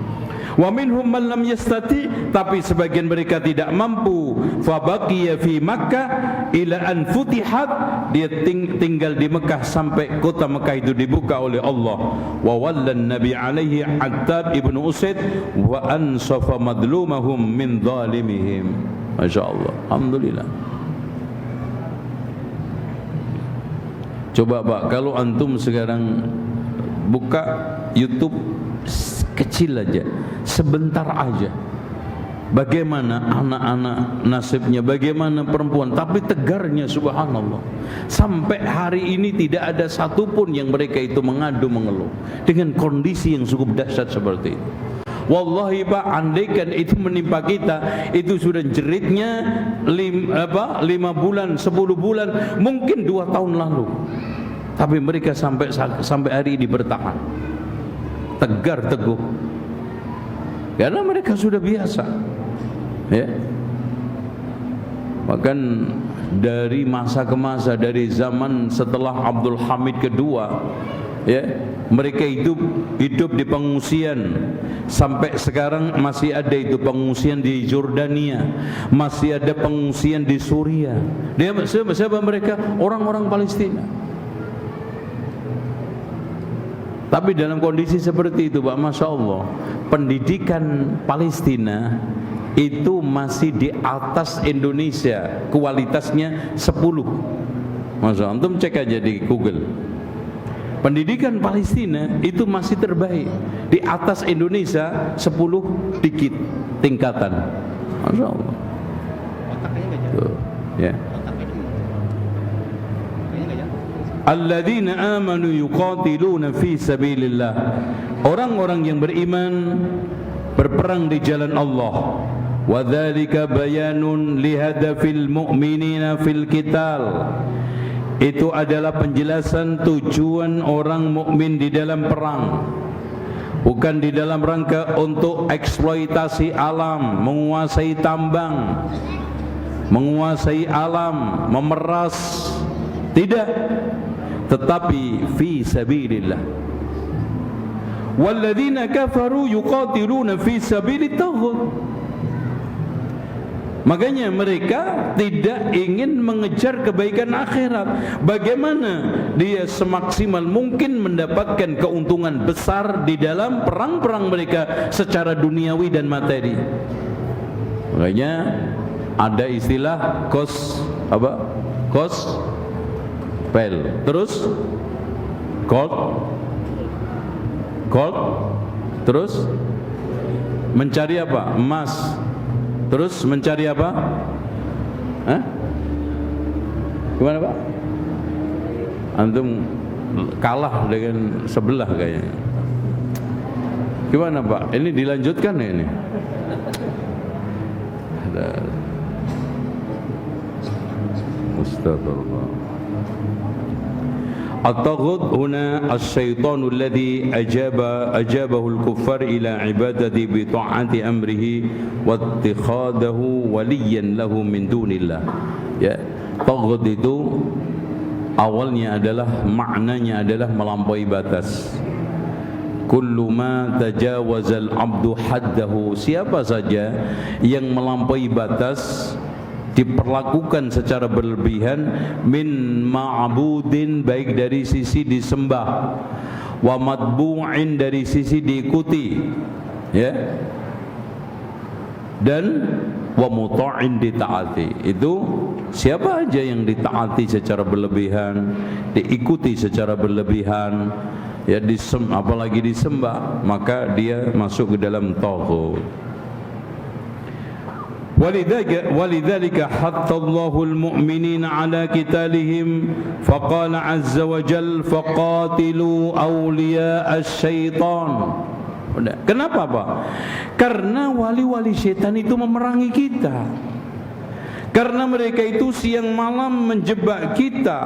Wa minhum man lam yastati, tapi sebagian mereka tidak mampu. Fa baqiya fi Makkah ila an futihat, dia tinggal di Mekah sampai kota Mekah itu dibuka oleh Allah. Wa wallan nabi alaihi Attab ibnu Usaid wa ansafa madlumahum min zalimihim. Masyaallah, alhamdulillah. Coba Pak, kalau antum sekarang buka YouTube kecil aja, sebentar aja, bagaimana anak-anak nasibnya, bagaimana perempuan, tapi tegarnya subhanallah. Sampai hari ini tidak ada satupun yang mereka itu mengadu mengeluh dengan kondisi yang cukup dahsyat seperti itu. Wallahi Pak, andaikan itu menimpa kita, itu sudah jeritnya 5 bulan, 10 bulan, mungkin 2 tahun lalu. Tapi mereka sampai hari ini bertahan, tegar teguh, karena mereka sudah biasa. Ya. Bahkan dari masa ke masa, dari zaman setelah Abdul Hamid kedua, ya, mereka hidup di pengungsian. Sampai sekarang masih ada itu pengungsian di Jordania, masih ada pengungsian di Suriah. Siapa mereka? Orang-orang Palestina. Tapi dalam kondisi seperti itu Pak, Masya Allah, pendidikan Palestina itu masih di atas Indonesia, kualitasnya 10. Masya Allah, antum cek aja di Google. Pendidikan Palestina itu masih terbaik, di atas Indonesia 10 dikit tingkatan. Masya Allah. Tuh, ya. Alladzina amanu yuqatiluna fi sabilillah, orang-orang yang beriman berperang di jalan Allah. Wa dzalika bayanun li hadafil mu'minina fil qital, itu adalah penjelasan tujuan orang mukmin di dalam perang, bukan di dalam rangka untuk eksploitasi alam, menguasai tambang, menguasai alam, memeras, tidak, tetapi fi sabilillah. Walladzina kafaru yuqatiluna fi sabilit taghut, Makanya mereka tidak ingin mengejar kebaikan akhirat. Bagaimana dia semaksimal mungkin mendapatkan keuntungan besar di dalam perang-perang mereka secara duniawi dan materi. Makanya ada istilah pel. Terus gold. Terus mencari apa? Emas. Terus mencari apa? Gimana Pak? Antum kalah dengan sebelah kayaknya. Gimana Pak? Ini dilanjutkan ya ini? Astagfirullah. At-taghut huna asy-syaitanu alladhi ajabahu al-kuffar ila ibadati bi ta'ati amrihi wa ittikhadahu waliyan lahu min dunillah. Ya, taghut itu awalnya adalah maknanya adalah melampaui batas. Kullu ma tajawazal abdu haddahu, siapa saja yang melampaui batas diperlakukan secara berlebihan min ma'budin, baik dari sisi disembah, wa matbu'in, dari sisi diikuti, ya, dan wa muta'in, ditaati. Itu siapa aja yang ditaati secara berlebihan, diikuti secara berlebihan, ya, apalagi disembah, maka dia masuk ke dalam taghut. ولذلك حث الله المؤمنين على قتالهم فقال عز وجل فقاتلوا أولياء الشيطان. Kenapa Pak? Karena wali-wali setan itu memerangi kita. Karena mereka itu siang malam menjebak kita,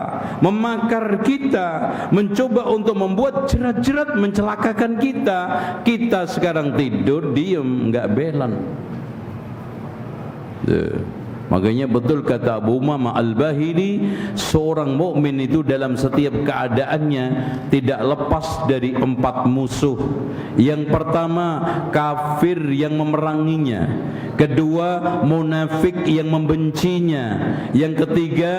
memakar kita, mencoba untuk membuat jerat-jerat mencelakakan kita. Kita sekarang tidur diem, enggak belan. Makanya betul kata Abu Umamah Al-Bahili, seorang mukmin itu dalam setiap keadaannya tidak lepas dari 4 musuh. Yang pertama, kafir yang memeranginya. Kedua, munafik yang membencinya. Yang ketiga,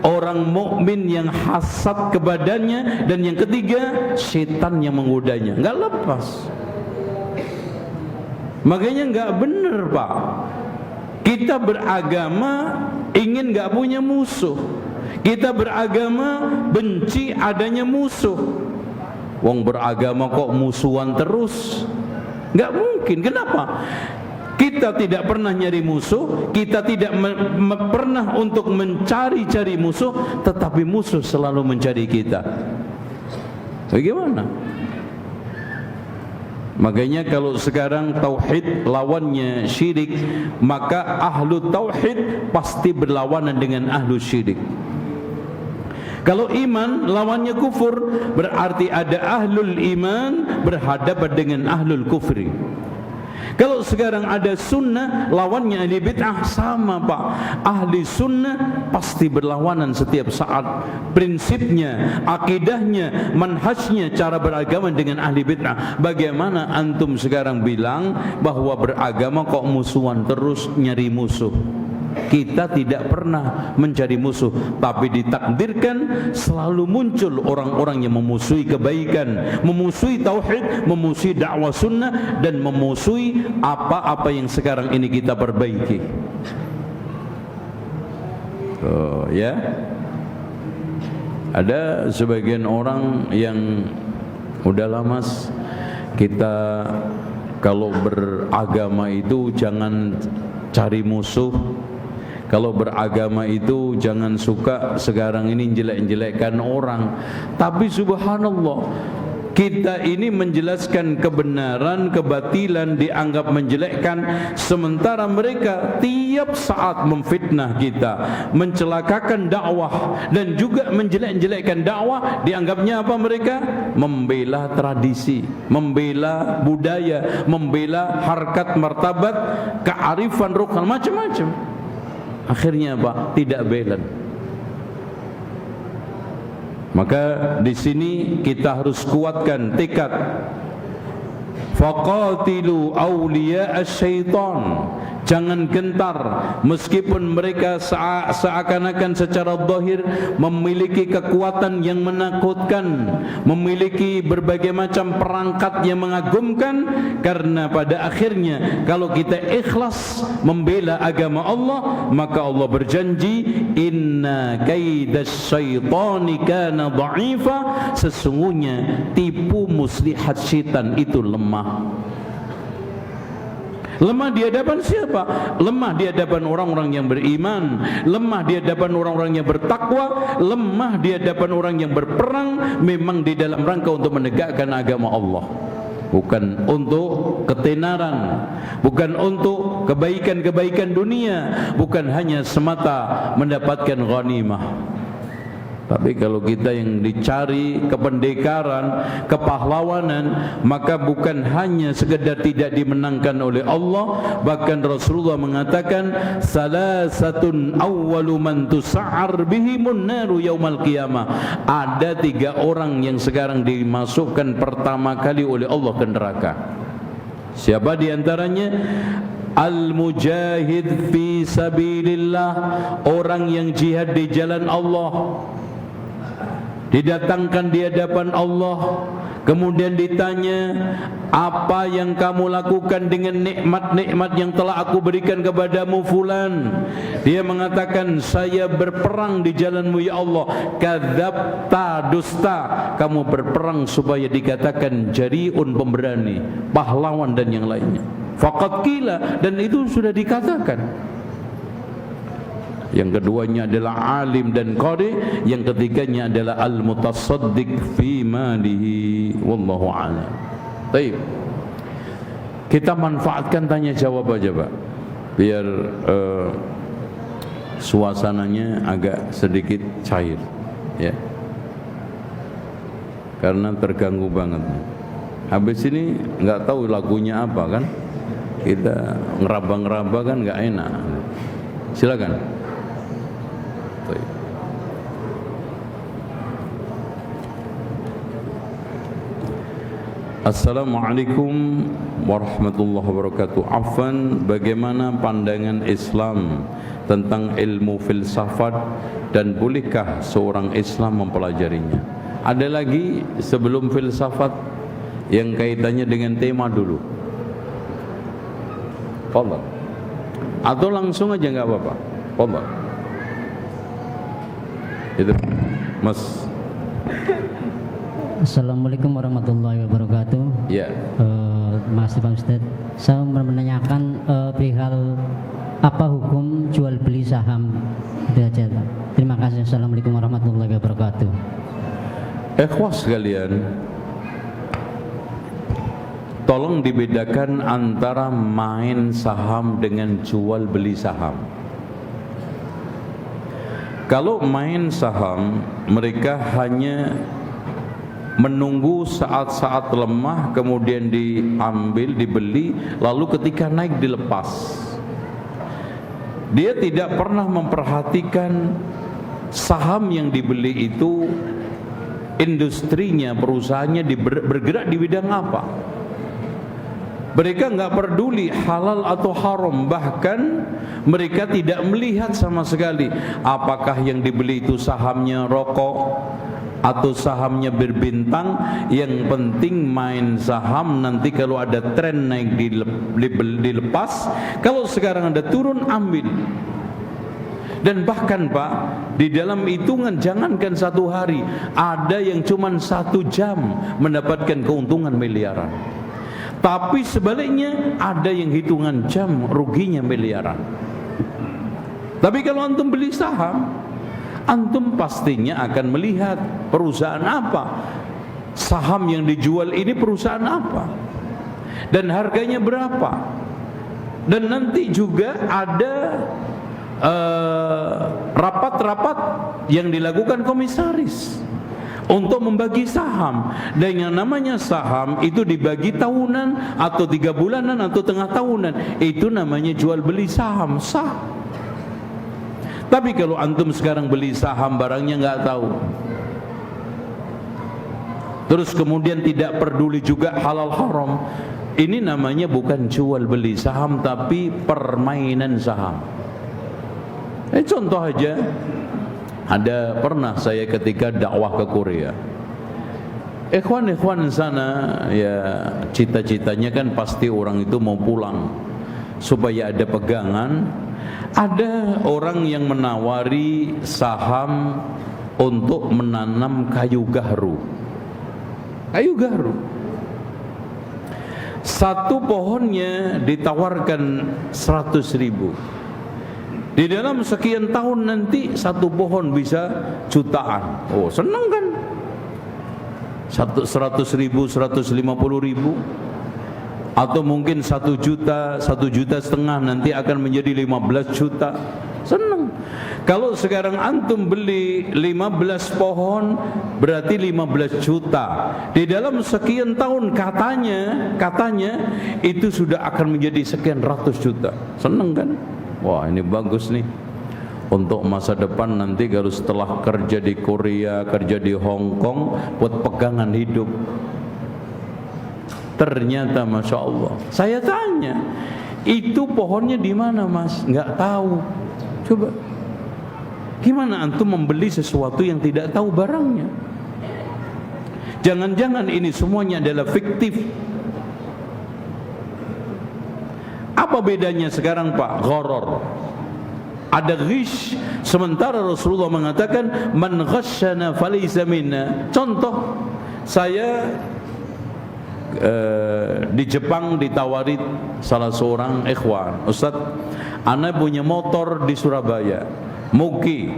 orang mukmin yang hasad kepadanya. Dan yang ketiga, setan yang menggodanya. Enggak lepas. Makanya enggak benar Pak, kita beragama ingin gak punya musuh. Kita beragama benci adanya musuh. Wong beragama kok musuhan terus? Gak mungkin. Kenapa? Kita tidak pernah nyari musuh, kita tidak pernah untuk mencari-cari musuh, tetapi musuh selalu mencari kita. Bagaimana? Makanya kalau sekarang tauhid lawannya syirik, maka ahlu tauhid pasti berlawanan dengan ahlu syirik. Kalau iman lawannya kufur, berarti ada ahlul iman berhadapan dengan ahlul kufri. Kalau sekarang ada sunnah lawannya ahli bid'ah, sama Pak. Ahli sunnah pasti berlawanan setiap saat. Prinsipnya, akidahnya, manhajnya, cara beragama dengan ahli bid'ah. Bagaimana antum sekarang bilang bahwa beragama kok musuhan terus, nyari musuh? Kita tidak pernah mencari musuh, tapi ditakdirkan selalu muncul orang-orang yang memusuhi kebaikan, memusuhi tauhid, memusuhi dakwah sunnah, dan memusuhi apa-apa yang sekarang ini kita perbaiki. Ya, ada sebagian orang yang udah lama, kita kalau beragama itu jangan cari musuh. Kalau beragama itu jangan suka sekarang ini jelek-jelekkan orang. Tapi subhanallah, kita ini menjelaskan kebenaran, kebatilan dianggap menjelekkan, sementara mereka tiap saat memfitnah kita, mencelakakan dakwah, dan juga menjelek-jelekkan dakwah. Dianggapnya apa mereka? Membela tradisi, membela budaya, membela harkat martabat, kearifan lokal, macam-macam. Akhirnya apa? Tidak belan. Maka di sini kita harus kuatkan tekad. Faqatilu awliya asy-syaitan. Jangan gentar meskipun mereka seakan-akan secara zahir memiliki kekuatan yang menakutkan, memiliki berbagai macam perangkat yang mengagumkan, karena pada akhirnya kalau kita ikhlas membela agama Allah, maka Allah berjanji, inna kaidas syaitani kana dha'ifa, sesungguhnya tipu muslihat syaitan itu lemah. Lemah di hadapan siapa? Lemah di hadapan orang-orang yang beriman, lemah di hadapan orang-orang yang bertakwa, lemah di hadapan orang yang berperang, memang di dalam rangka untuk menegakkan agama Allah, bukan untuk ketenaran, bukan untuk kebaikan-kebaikan dunia, bukan hanya semata mendapatkan ghanimah. Tapi kalau kita yang dicari kependekaran, kepahlawanan, maka bukan hanya sekedar tidak dimenangkan oleh Allah, bahkan Rasulullah mengatakan, salasatun awwalu man tus'ar bihimun naru yaumal qiyamah. Ada 3 orang yang sekarang dimasukkan pertama kali oleh Allah ke neraka. Siapa di antaranya? Al-mujahid fi sabilillah, orang yang jihad di jalan Allah. Didatangkan di hadapan Allah, kemudian ditanya, apa yang kamu lakukan dengan nikmat-nikmat yang telah aku berikan kepadamu fulan? Dia mengatakan, saya berperang di jalanmu ya Allah. Kadzabta, dusta, kamu berperang supaya dikatakan jariun, pemberani, pahlawan dan yang lainnya. Faqad qila, dan itu sudah dikatakan. Yang keduanya adalah alim dan qari, yang ketiganya adalah al-mutasaddiq fi malihi, wallahu a'lam. Baik. Kita manfaatkan tanya jawab aja, Pak. Biar suasananya agak sedikit cair, ya. Karena terganggu banget. Habis ini enggak tahu lagunya apa kan? Kita ngeraba-ngeraba kan enggak enak. Silakan. Assalamualaikum warahmatullahi wabarakatuh. Afwan, bagaimana pandangan Islam tentang ilmu filsafat dan bolehkah seorang Islam mempelajarinya? Ada lagi sebelum filsafat yang kaitannya dengan tema dulu. Fadhal. Atau langsung aja enggak apa-apa. Fadhal. Itu Mas. Assalamualaikum warahmatullahi wabarakatuh. Ya. Mas Pak Ustadz, saya menanyakan perihal apa hukum jual beli saham. Itu aja. Terima kasih. Assalamualaikum warahmatullahi wabarakatuh. Ikhwas sekalian, tolong dibedakan antara main saham dengan jual beli saham. Kalau main saham, mereka hanya menunggu saat-saat lemah, kemudian diambil, dibeli, lalu ketika naik dilepas. Dia tidak pernah memperhatikan saham yang dibeli itu industrinya, perusahaannya bergerak di bidang apa. Mereka enggak peduli halal atau haram, bahkan mereka tidak melihat sama sekali apakah yang dibeli itu sahamnya rokok atau sahamnya berbintang. Yang penting main saham, nanti kalau ada tren naik dilepas, kalau sekarang ada turun ambil. Dan bahkan Pak, di dalam hitungan jangankan 1 hari, ada yang cuma 1 jam mendapatkan keuntungan miliaran. Tapi sebaliknya ada yang hitungan jam ruginya miliaran. Tapi kalau antum beli saham, antum pastinya akan melihat perusahaan apa, saham yang dijual ini perusahaan apa, dan harganya berapa. Dan nanti juga ada rapat-rapat yang dilakukan komisaris untuk membagi saham. Dan yang namanya saham itu dibagi tahunan atau 3 bulanan atau tengah tahunan, itu namanya jual beli saham, sah. Tapi kalau antum sekarang beli saham barangnya nggak tahu, terus kemudian tidak peduli juga halal haram, Ini namanya bukan jual beli saham, tapi permainan saham. Contoh aja, ada pernah saya ketika dakwah ke Korea, ikhwan-ikhwan sana ya cita-citanya kan pasti orang itu mau pulang supaya ada pegangan. Ada orang yang menawari saham untuk menanam kayu gaharu. Kayu gaharu, satu pohonnya ditawarkan 100.000. Di dalam sekian tahun nanti satu pohon bisa jutaan. Oh, senang kan? 100.000, 150.000, atau mungkin 1 juta, 1,5 juta nanti akan menjadi 15 juta. Senang. Kalau sekarang antum beli 15 pohon berarti 15 juta. Di dalam sekian tahun katanya itu sudah akan menjadi sekian ratus juta. Senang kan? Wah, ini bagus nih untuk masa depan nanti kalau setelah kerja di Korea, kerja di Hong Kong, buat pegangan hidup. Ternyata Masya Allah, saya tanya, itu pohonnya di mana Mas? Nggak tahu. Coba, gimana antum membeli sesuatu yang tidak tahu barangnya? Jangan-jangan ini semuanya adalah fiktif. Apa bedanya sekarang Pak? Gharar. Ada ghish, sementara Rasulullah mengatakan man ghasyana falaysa minna. Contoh, saya di Jepang ditawari salah seorang ikhwan, Ustaz, ana punya motor di Surabaya, Muki,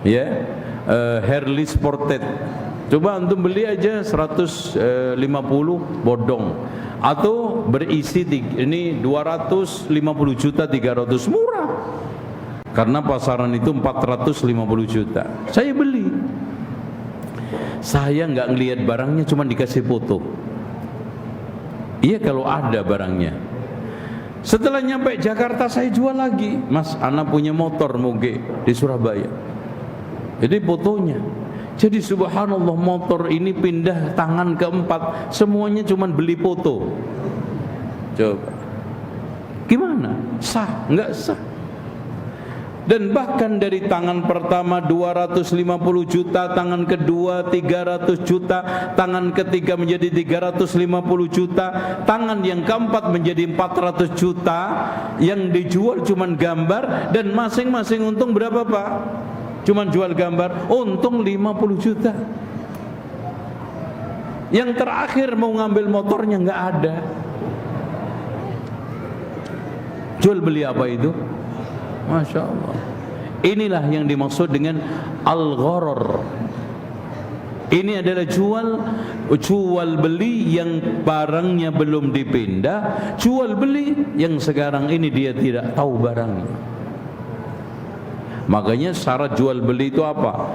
ya, Harley Sported. Coba antum beli aja 150, bodong. Atau berisi ini 250 juta, 300, murah. Karena pasaran itu 450 juta. Saya beli. Saya nggak ngelihat barangnya, cuma dikasih foto. Iya kalau ada barangnya. Setelah nyampe Jakarta saya jual lagi. Mas, anak punya motor Muge di Surabaya. Jadi fotonya. Jadi subhanallah, motor ini pindah tangan keempat, semuanya cuma beli foto. Coba, gimana? Sah? Enggak sah. Dan bahkan dari tangan pertama 250 juta, tangan kedua 300 juta, tangan ketiga menjadi 350 juta, tangan yang keempat menjadi 400 juta, yang dijual cuma gambar, dan masing-masing untung berapa Pak? Cuman jual gambar, untung 50 juta. Yang terakhir mau ngambil motornya nggak ada. Jual beli apa itu? Masya Allah. Inilah yang dimaksud dengan al-gharar. Ini adalah jual beli yang barangnya belum dipindah, jual beli yang sekarang ini dia tidak tahu barangnya. Makanya syarat jual beli itu apa?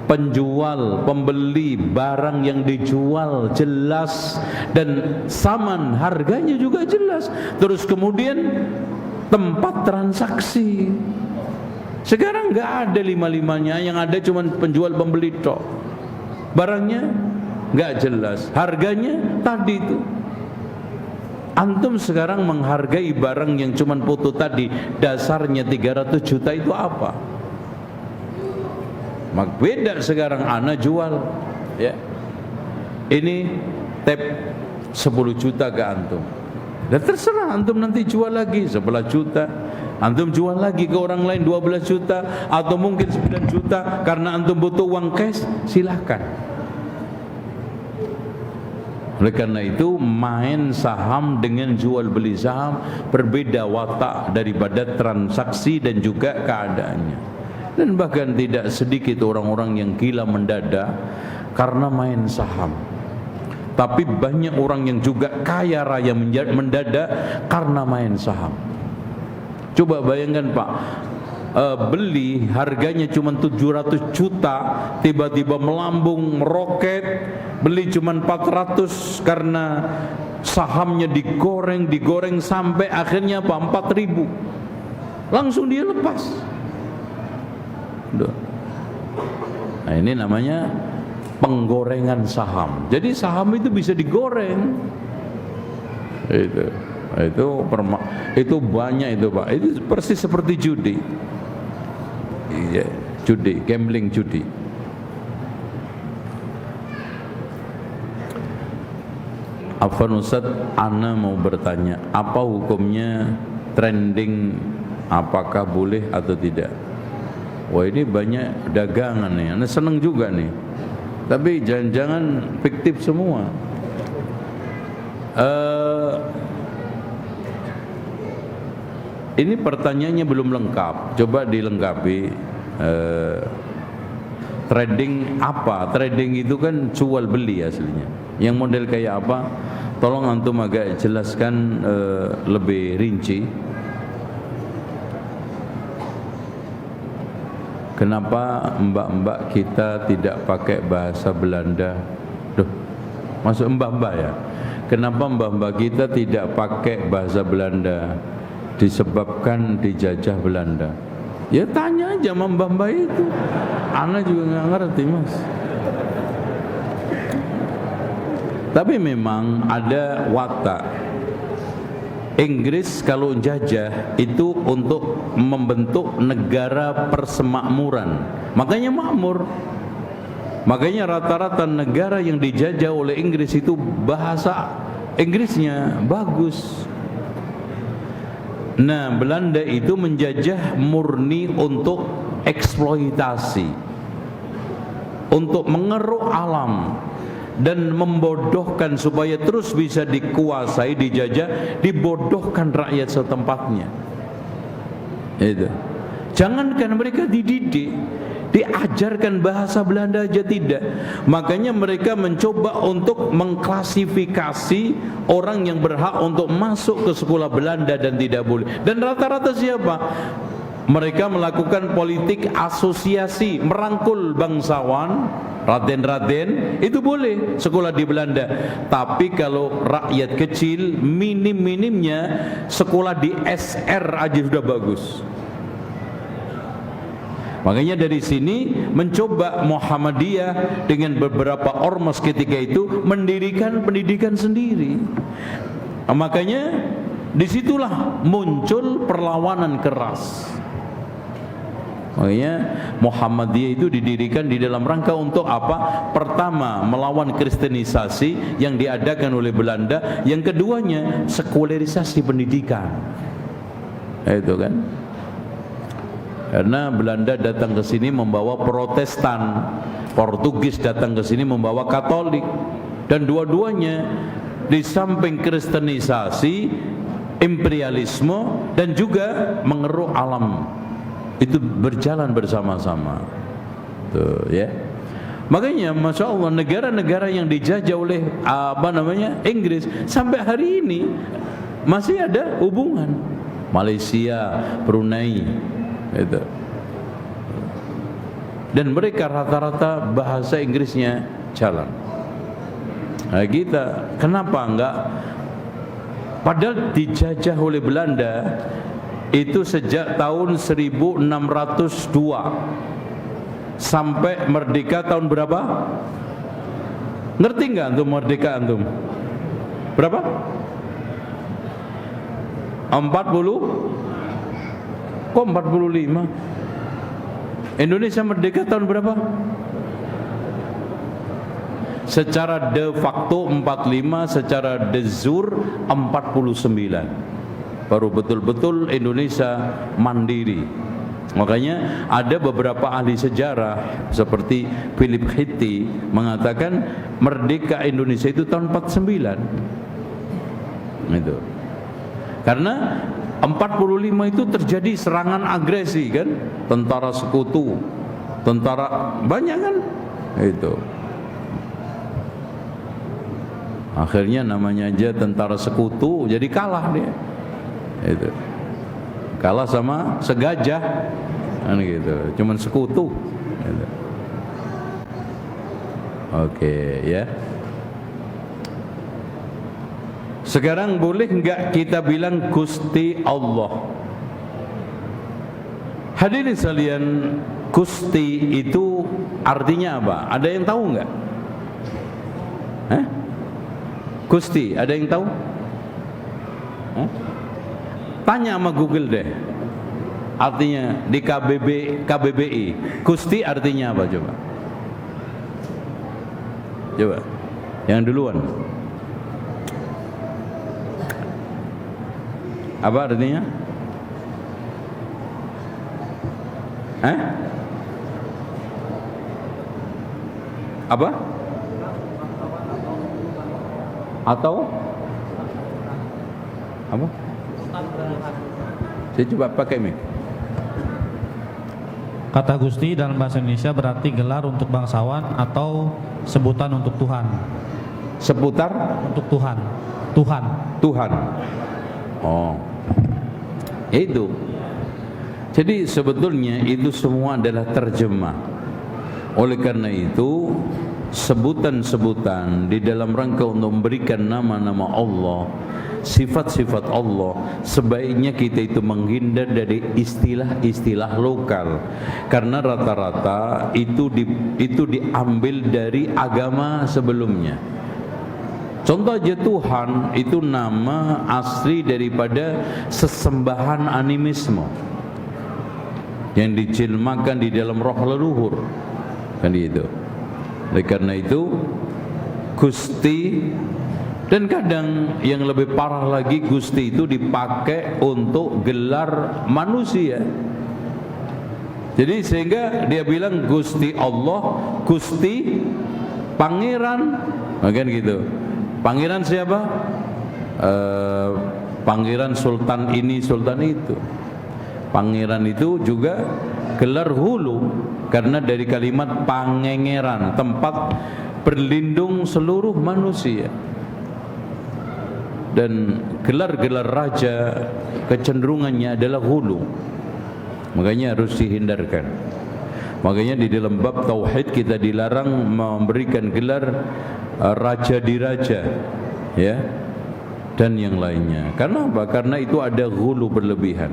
Penjual, pembeli, barang yang dijual jelas dan saman, harganya juga jelas. Terus kemudian tempat transaksi. Sekarang nggak ada lima-limanya, yang ada cuma penjual pembeli tok. Barangnya nggak jelas, harganya tadi itu. Antum sekarang menghargai barang yang cuma foto tadi, dasarnya 300 juta itu apa? Mak beda sekarang ana jual, ya. Ini tab 10 juta ke antum. Dan terserah antum nanti jual lagi 11 juta. Antum jual lagi ke orang lain 12 juta atau mungkin 9 juta karena antum butuh uang cash, silahkan. Oleh karena itu, main saham dengan jual beli saham berbeda watak daripada transaksi dan juga keadaannya. Dan bahkan tidak sedikit orang-orang yang gila mendadak karena main saham. Tapi banyak orang yang juga kaya raya mendadak karena main saham. Coba bayangkan Pak, beli harganya cuma 700 juta, tiba-tiba melambung, meroket, beli cuma 400 karena sahamnya digoreng sampai akhirnya apa? 4.000. Langsung dia lepas. Nah, ini namanya penggorengan saham. Jadi saham itu bisa digoreng. Itu banyak itu Pak. Itu persis seperti judi. Iya, judi, gambling judi. Afwan Ustaz, ana mau bertanya, apa hukumnya trending, apakah boleh atau tidak? Wah, ini banyak dagangan nih, ana seneng juga nih. Tapi jangan-jangan fiktif semua. Ini pertanyaannya belum lengkap, coba dilengkapi. Trading apa? Trading itu kan jual beli aslinya. Yang model kayak apa? Tolong antum agak jelaskan lebih rinci. Kenapa mbak-mbak kita tidak pakai bahasa Belanda? Duh, masuk mbak-mbak ya? Kenapa mbak-mbak kita tidak pakai bahasa Belanda? Disebabkan dijajah Belanda. Ya tanya aja sama mbak-mbak itu. Ana juga nggak ngerti Mas. Tapi memang ada watak. Inggris kalau jajah itu untuk membentuk negara persemakmuran. Makanya makmur. Makanya rata-rata negara yang dijajah oleh Inggris itu bahasa Inggrisnya bagus. Nah, Belanda itu menjajah murni untuk eksploitasi, untuk mengeruk alam dan membodohkan supaya terus bisa dikuasai, dijajah, dibodohkan rakyat setempatnya. Itu. Jangankan mereka dididik, diajarkan bahasa Belanda aja tidak. Makanya mereka mencoba untuk mengklasifikasi orang yang berhak untuk masuk ke sekolah Belanda dan tidak boleh. Dan rata-rata siapa? Mereka melakukan politik asosiasi, merangkul bangsawan, raden-raden, itu boleh sekolah di Belanda. Tapi kalau rakyat kecil, minim-minimnya sekolah di SR aja sudah bagus. Makanya dari sini mencoba Muhammadiyah dengan beberapa ormas ketika itu mendirikan pendidikan sendiri. Makanya disitulah muncul perlawanan keras. Makanya Muhammadiyah itu didirikan di dalam rangka untuk apa? Pertama, melawan kristenisasi yang diadakan oleh Belanda. Yang keduanya, sekularisasi pendidikan. Itu kan. Karena Belanda datang ke sini membawa Protestan, Portugis datang ke sini membawa Katolik, dan dua-duanya di samping kristenisasi, imperialisme dan juga mengeruk alam itu berjalan bersama-sama. Tuh ya. Makanya Masya Allah negara-negara yang dijajah oleh Inggris sampai hari ini masih ada hubungan. Malaysia, Brunei, itu. Dan mereka rata-rata bahasa Inggrisnya jalan. Nah, kita kenapa enggak? Padahal dijajah oleh Belanda itu sejak tahun 1602 sampai merdeka tahun berapa? Ngerti enggak antum merdeka antum? Berapa? 40? Kok 45? Indonesia merdeka tahun berapa? Secara de facto 45, secara de jure 49. Baru betul-betul Indonesia mandiri. Makanya ada beberapa ahli sejarah seperti Philip Hitti mengatakan merdeka Indonesia itu tahun 49. Itu. Karena 45 itu terjadi serangan agresi kan, tentara sekutu, tentara banyak kan, itu. Akhirnya namanya aja tentara sekutu, jadi kalah dia, itu. Kalah sama segajah, kan gitu, cuman sekutu. Gitu. Oke, ya. Sekarang boleh enggak kita bilang Gusti Allah? Hadirin sekalian, Gusti itu artinya apa? Ada yang tahu enggak? Gusti, ada yang tahu? Hah? Tanya sama Google deh. Artinya di KBBI, Gusti artinya apa coba? Coba, yang duluan. Apa artinya? Apa? Atau apa? Saya coba pakai mic. Kata Gusti dalam bahasa Indonesia berarti gelar untuk bangsawan atau sebutan untuk Tuhan. Seputar Untuk Tuhan. Tuhan. Tuhan. Oh, itu. Jadi sebetulnya itu semua adalah terjemah. Oleh karena itu, sebutan-sebutan di dalam rangka untuk memberikan nama-nama Allah, sifat-sifat Allah, sebaiknya kita itu menghindar dari istilah-istilah lokal, karena rata-rata itu diambil dari agama sebelumnya. Contoh aja, Tuhan itu nama asli daripada sesembahan animisme yang dijilmakan di dalam roh leluhur, kan itu. Oleh karena itu, Gusti, dan kadang yang lebih parah lagi, Gusti itu dipakai untuk gelar manusia. Jadi sehingga dia bilang Gusti Allah, Gusti Pangeran, kan gitu. Pangeran siapa? Pangeran Sultan ini, Sultan itu. Pangeran itu juga gelar hulu, karena dari kalimat pangengeran, tempat berlindung seluruh manusia. Dan gelar-gelar raja kecenderungannya adalah hulu, makanya harus dihindarkan. Makanya di dalam bab tauhid kita dilarang memberikan gelar raja diraja, ya, dan yang lainnya. Karena apa? Karena itu ada hulu berlebihan.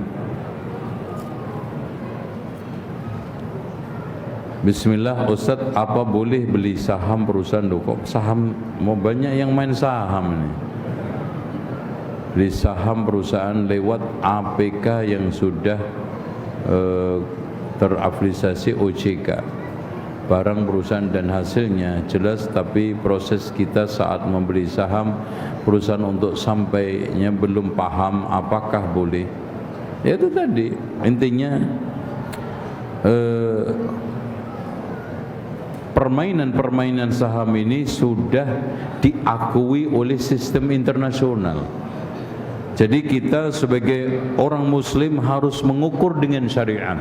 Bismillah, Ustaz, apa boleh beli saham perusahaan? Kok saham, mau banyak yang main saham nih. Beli saham perusahaan lewat APK yang sudah terafiliasi OJK, barang perusahaan dan hasilnya jelas, tapi proses kita saat membeli saham perusahaan untuk sampainya belum paham apakah boleh. Ya itu tadi intinya, permainan saham ini sudah diakui oleh sistem internasional. Jadi kita sebagai orang muslim harus mengukur dengan syariat.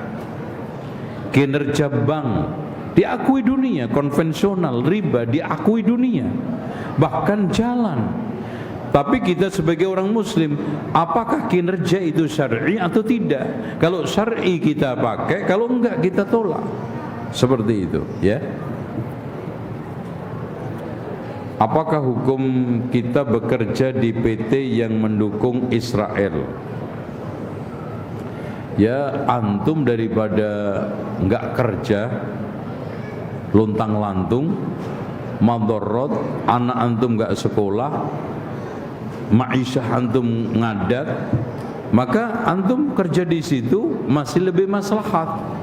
Kinerja bank diakui dunia, konvensional, riba diakui dunia, bahkan jalan. Tapi kita sebagai orang muslim, apakah kinerja itu syar'i atau tidak? Kalau syar'i kita pakai, kalau enggak kita tolak. Seperti itu, ya. Apakah hukum kita bekerja di PT yang mendukung Israel? Ya, antum daripada enggak kerja, luntang-lantung, madorot, anak antum enggak sekolah, ma'isyah antum ngadat, maka antum kerja di situ masih lebih maslahat.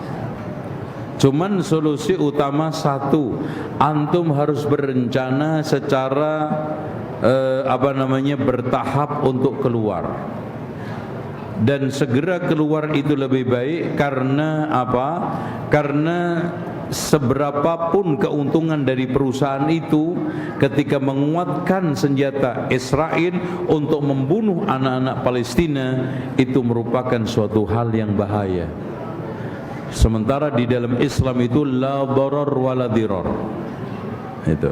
Cuman solusi utama satu, antum harus berencana secara bertahap untuk keluar. Dan segera keluar itu lebih baik, karena apa? Karena seberapapun keuntungan dari perusahaan itu, ketika menguatkan senjata Israel untuk membunuh anak-anak Palestina, itu merupakan suatu hal yang bahaya. Sementara di dalam Islam itu la darar wala dirar. Itu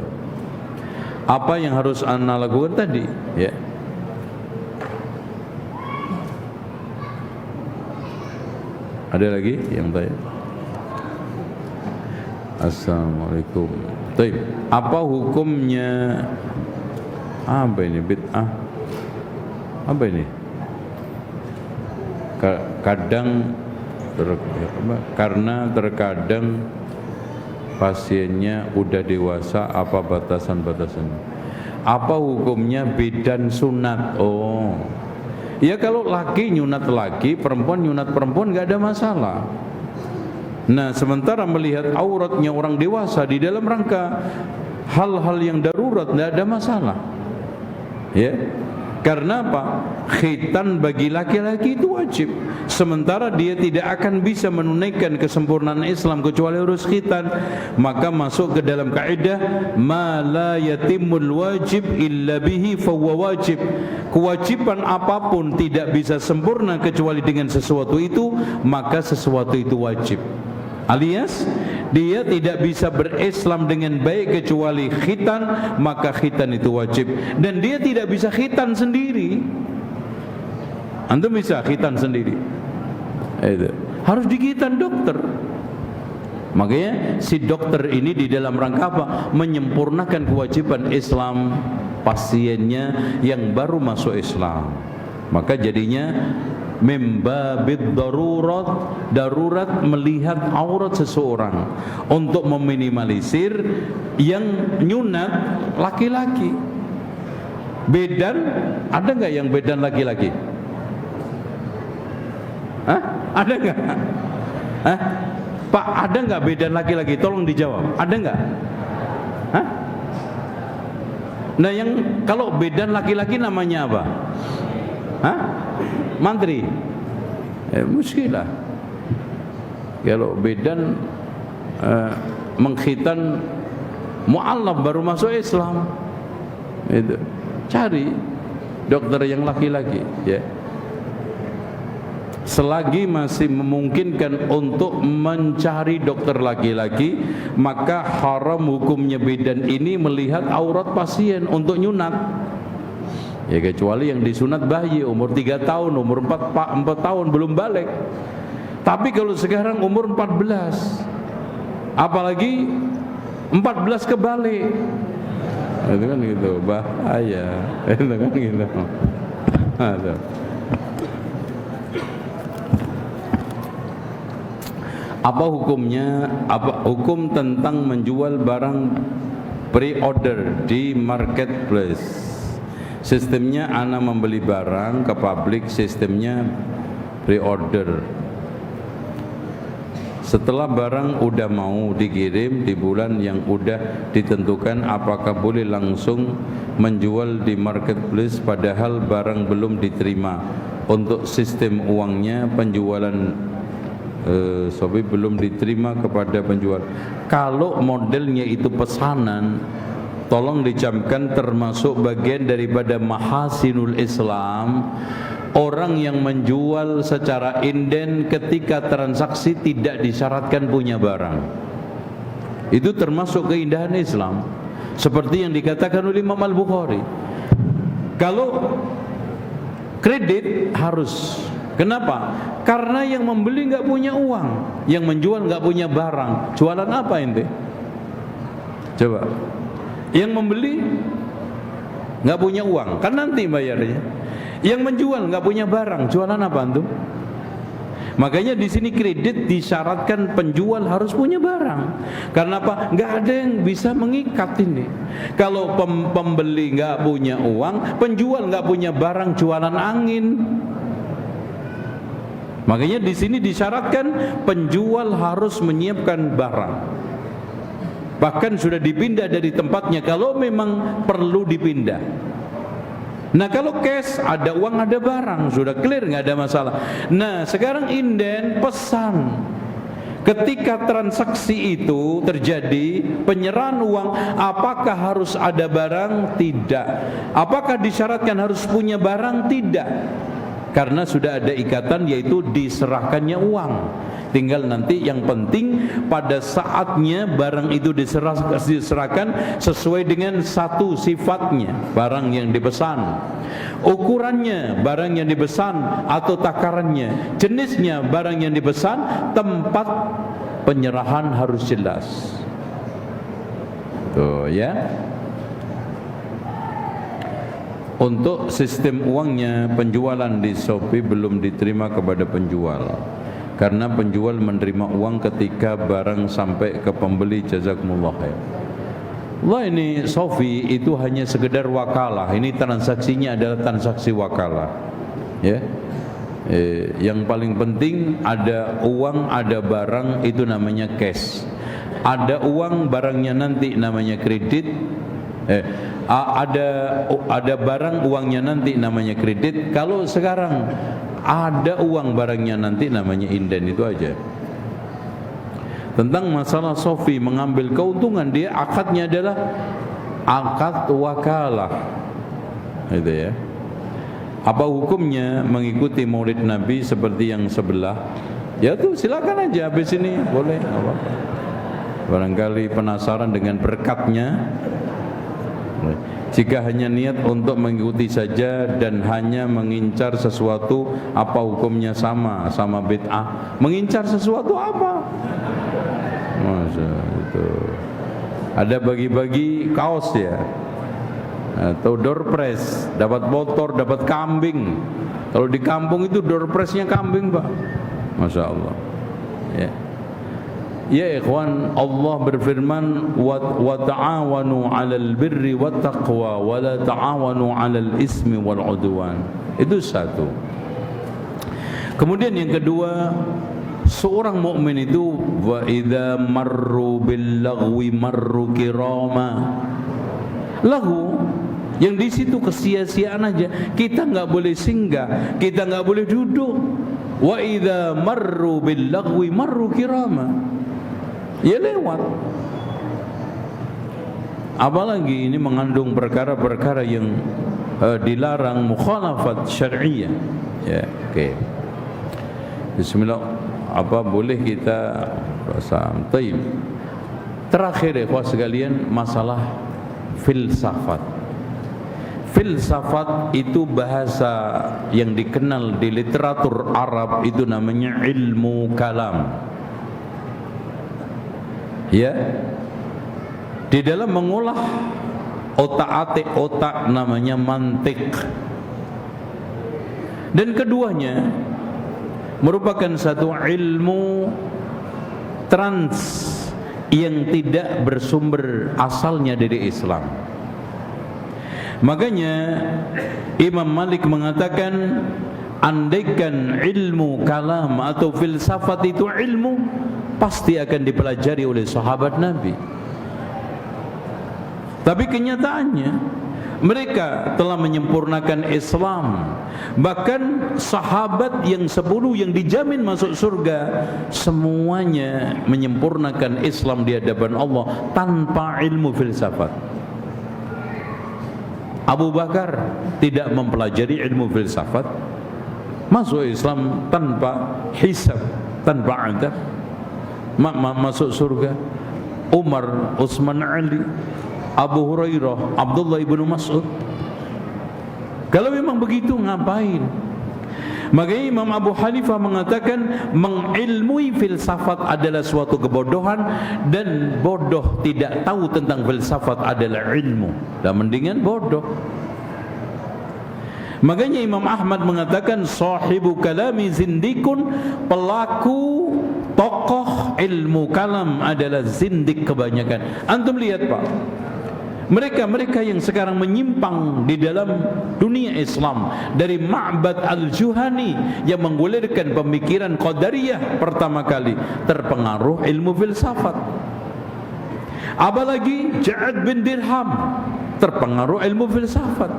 apa yang harus anda lakukan tadi, ya. Ada lagi yang tanya? Assalamualaikum. Baik, apa hukumnya? Apa ini bid'ah? Apa ini? Kadang karena terkadang pasiennya udah dewasa, apa batasan-batasannya? Apa hukumnya bidan sunat? Oh, Ya kalau laki nyunat laki, perempuan nyunat perempuan nggak ada masalah. Nah sementara melihat auratnya orang dewasa di dalam rangka hal-hal yang darurat nggak ada masalah. Ya, karena apa? Khitan bagi laki-laki itu wajib. Sementara dia tidak akan bisa menunaikan kesempurnaan Islam kecuali harus khitan, maka masuk ke dalam kaidah ma la yatimul wajib illa bihi fahuwa wajib. Kewajiban apapun tidak bisa sempurna kecuali dengan sesuatu itu, maka sesuatu itu wajib. Alias dia tidak bisa berislam dengan baik kecuali khitan, maka khitan itu wajib. Dan dia tidak bisa khitan sendiri. Antum bisa khitan sendiri? Itu harus dikhitan dokter. Makanya si dokter ini di dalam rangka apa? Menyempurnakan kewajiban Islam pasiennya yang baru masuk Islam. Maka jadinya mimbabid darurat melihat aurat seseorang untuk meminimalisir yang nyunat laki-laki. Bedan, ada nggak yang bedan laki-laki? Hah? Ada nggak? Hah? Pak, ada nggak bedan laki-laki? Tolong dijawab. Ada nggak? Hah? Nah yang kalau bedan laki-laki namanya apa? Hah? Mantri. Muskilah. Kalau bedan mengkhitan mu'allaf baru masuk Islam. Itu. Cari dokter yang laki-laki, ya. Selagi masih memungkinkan untuk mencari dokter laki-laki, maka haram hukumnya bedan ini melihat aurat pasien untuk nyunat. Ya kecuali yang disunat bayi umur 3 tahun, umur 4 tahun belum balik. Tapi kalau sekarang umur 14, apalagi 14 kebalik, itu kan gitu, bahaya. Itu kan gitu. Aduh. Apa hukumnya? Apa hukum tentang menjual barang pre-order di marketplace? Sistemnya ana membeli barang ke publik, sistemnya pre-order. Setelah barang udah mau dikirim di bulan yang udah ditentukan, apakah boleh langsung menjual di marketplace padahal barang belum diterima? Untuk sistem uangnya penjualan belum diterima kepada penjual. Kalau modelnya itu pesanan, tolong dicamkan termasuk bagian daripada mahasinul Islam. Orang yang menjual secara inden ketika transaksi tidak disyaratkan punya barang, itu termasuk keindahan Islam. Seperti yang dikatakan oleh Imam Al-Bukhari, kalau kredit harus. Kenapa? Karena yang membeli nggak punya uang, yang menjual nggak punya barang. Jualan apa ente? Coba. Yang membeli nggak punya uang, kan nanti bayarnya. Yang menjual nggak punya barang, jualan apa antum? Makanya di sini kredit disyaratkan penjual harus punya barang. Karena apa? Nggak ada yang bisa mengikat ini. Kalau pembeli nggak punya uang, penjual nggak punya barang, jualan angin. Makanya di sini disyaratkan penjual harus menyiapkan barang. Bahkan sudah dipindah dari tempatnya kalau memang perlu dipindah. Nah kalau cash, ada uang ada barang, sudah clear, nggak ada masalah. Nah sekarang inden pesan, ketika transaksi itu terjadi penyerahan uang, apakah harus ada barang? Tidak. Apakah disyaratkan harus punya barang? Tidak. Karena sudah ada ikatan, yaitu diserahkannya uang. Tinggal nanti yang penting pada saatnya barang itu diserahkan sesuai dengan satu sifatnya, barang yang dipesan, ukurannya barang yang dipesan atau takarannya, jenisnya barang yang dipesan, tempat penyerahan harus jelas. Tuh ya. Untuk sistem uangnya, penjualan di Shopee belum diterima kepada penjual karena penjual menerima uang ketika barang sampai ke pembeli. Jazakumullah khair. Wah, ini Shopee itu hanya sekedar wakalah. Ini transaksinya adalah transaksi wakalah. Ya. Yang paling penting ada uang, ada barang, itu namanya cash. Ada uang, barangnya nanti namanya kredit. Ada barang, uangnya nanti namanya kredit. Kalau sekarang ada uang, barangnya nanti namanya inden, itu aja. Tentang masalah sofi mengambil keuntungan, dia akadnya adalah akad wakalah, gitu ya. Apa hukumnya mengikuti maulid Nabi seperti yang sebelah? Ya tuh silakan aja, habis ini boleh, apa? Barangkali penasaran dengan berkatnya. Jika hanya niat untuk mengikuti saja dan hanya mengincar sesuatu, apa hukumnya? Sama bid'ah. Mengincar sesuatu apa? Masa itu. Ada bagi-bagi kaos ya, atau door prize, dapat motor, dapat kambing. Kalau di kampung itu door prize-nya kambing, Pak. Masya Allah. Ya. Ya ikhwan, Allah berfirman, wa ta'awanu 'alal birri wat taqwa wa la ta'awanu 'alal ismi wal 'udwan. Itu satu. Kemudian yang kedua, seorang mukmin itu wa idza marru bil lagwi marru kirama. Lagu yang di situ kesia-siaan aja, kita enggak boleh singgah, kita enggak boleh duduk. Wa idza marru bil lagwi marru kirama. Ya lewat. Apalagi ini mengandung perkara-perkara yang dilarang, mukhalafat syar'iyyah. Ya, oke. Bismillah, apa boleh kita rasa taib. Terakhir ikhwah sekalian, masalah filsafat. Filsafat itu bahasa yang dikenal di literatur Arab, itu namanya ilmu kalam. Ya, di dalam mengolah otak-atik otak namanya mantik. Dan keduanya merupakan satu ilmu trans yang tidak bersumber asalnya dari Islam. Makanya Imam Malik mengatakan, andaikan ilmu kalam atau filsafat itu ilmu, pasti akan dipelajari oleh sahabat Nabi. Tapi kenyataannya mereka telah menyempurnakan Islam. Bahkan sahabat yang 10 yang dijamin masuk surga, semuanya menyempurnakan Islam di hadapan Allah tanpa ilmu filsafat. Abu Bakar tidak mempelajari ilmu filsafat, masuk Islam tanpa hisab, tanpa adab, masuk surga. Umar, Utsman, Ali, Abu Hurairah, Abdullah ibnu Mas'ud. Kalau memang begitu, ngapain? Makanya Imam Abu Hanifah mengatakan mengilmui filsafat adalah suatu kebodohan, dan bodoh tidak tahu tentang filsafat adalah ilmu, dan mendingan bodoh. Makanya Imam Ahmad mengatakan sahibu kalami zindikun, pelaku tokoh ilmu kalam adalah zindik kebanyakan. Antum lihat Pak, mereka yang sekarang menyimpang di dalam dunia Islam, dari Ma'bad al-Juhani yang menggulirkan pemikiran Qadariyah pertama kali, terpengaruh ilmu filsafat. Apalagi Ja'ad bin Dirham, terpengaruh ilmu filsafat.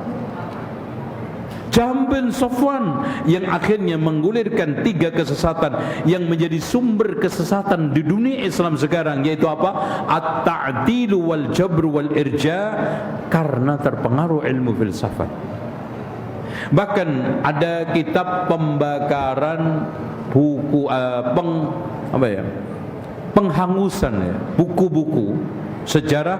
Jahm bin Safwan yang akhirnya menggulirkan 3 kesesatan yang menjadi sumber kesesatan di dunia Islam sekarang, yaitu apa? At-ta'dilu wal jabr wal irja, karena terpengaruh ilmu filsafat. Bahkan ada kitab pembakaran buku, penghangusan ya, buku-buku sejarah,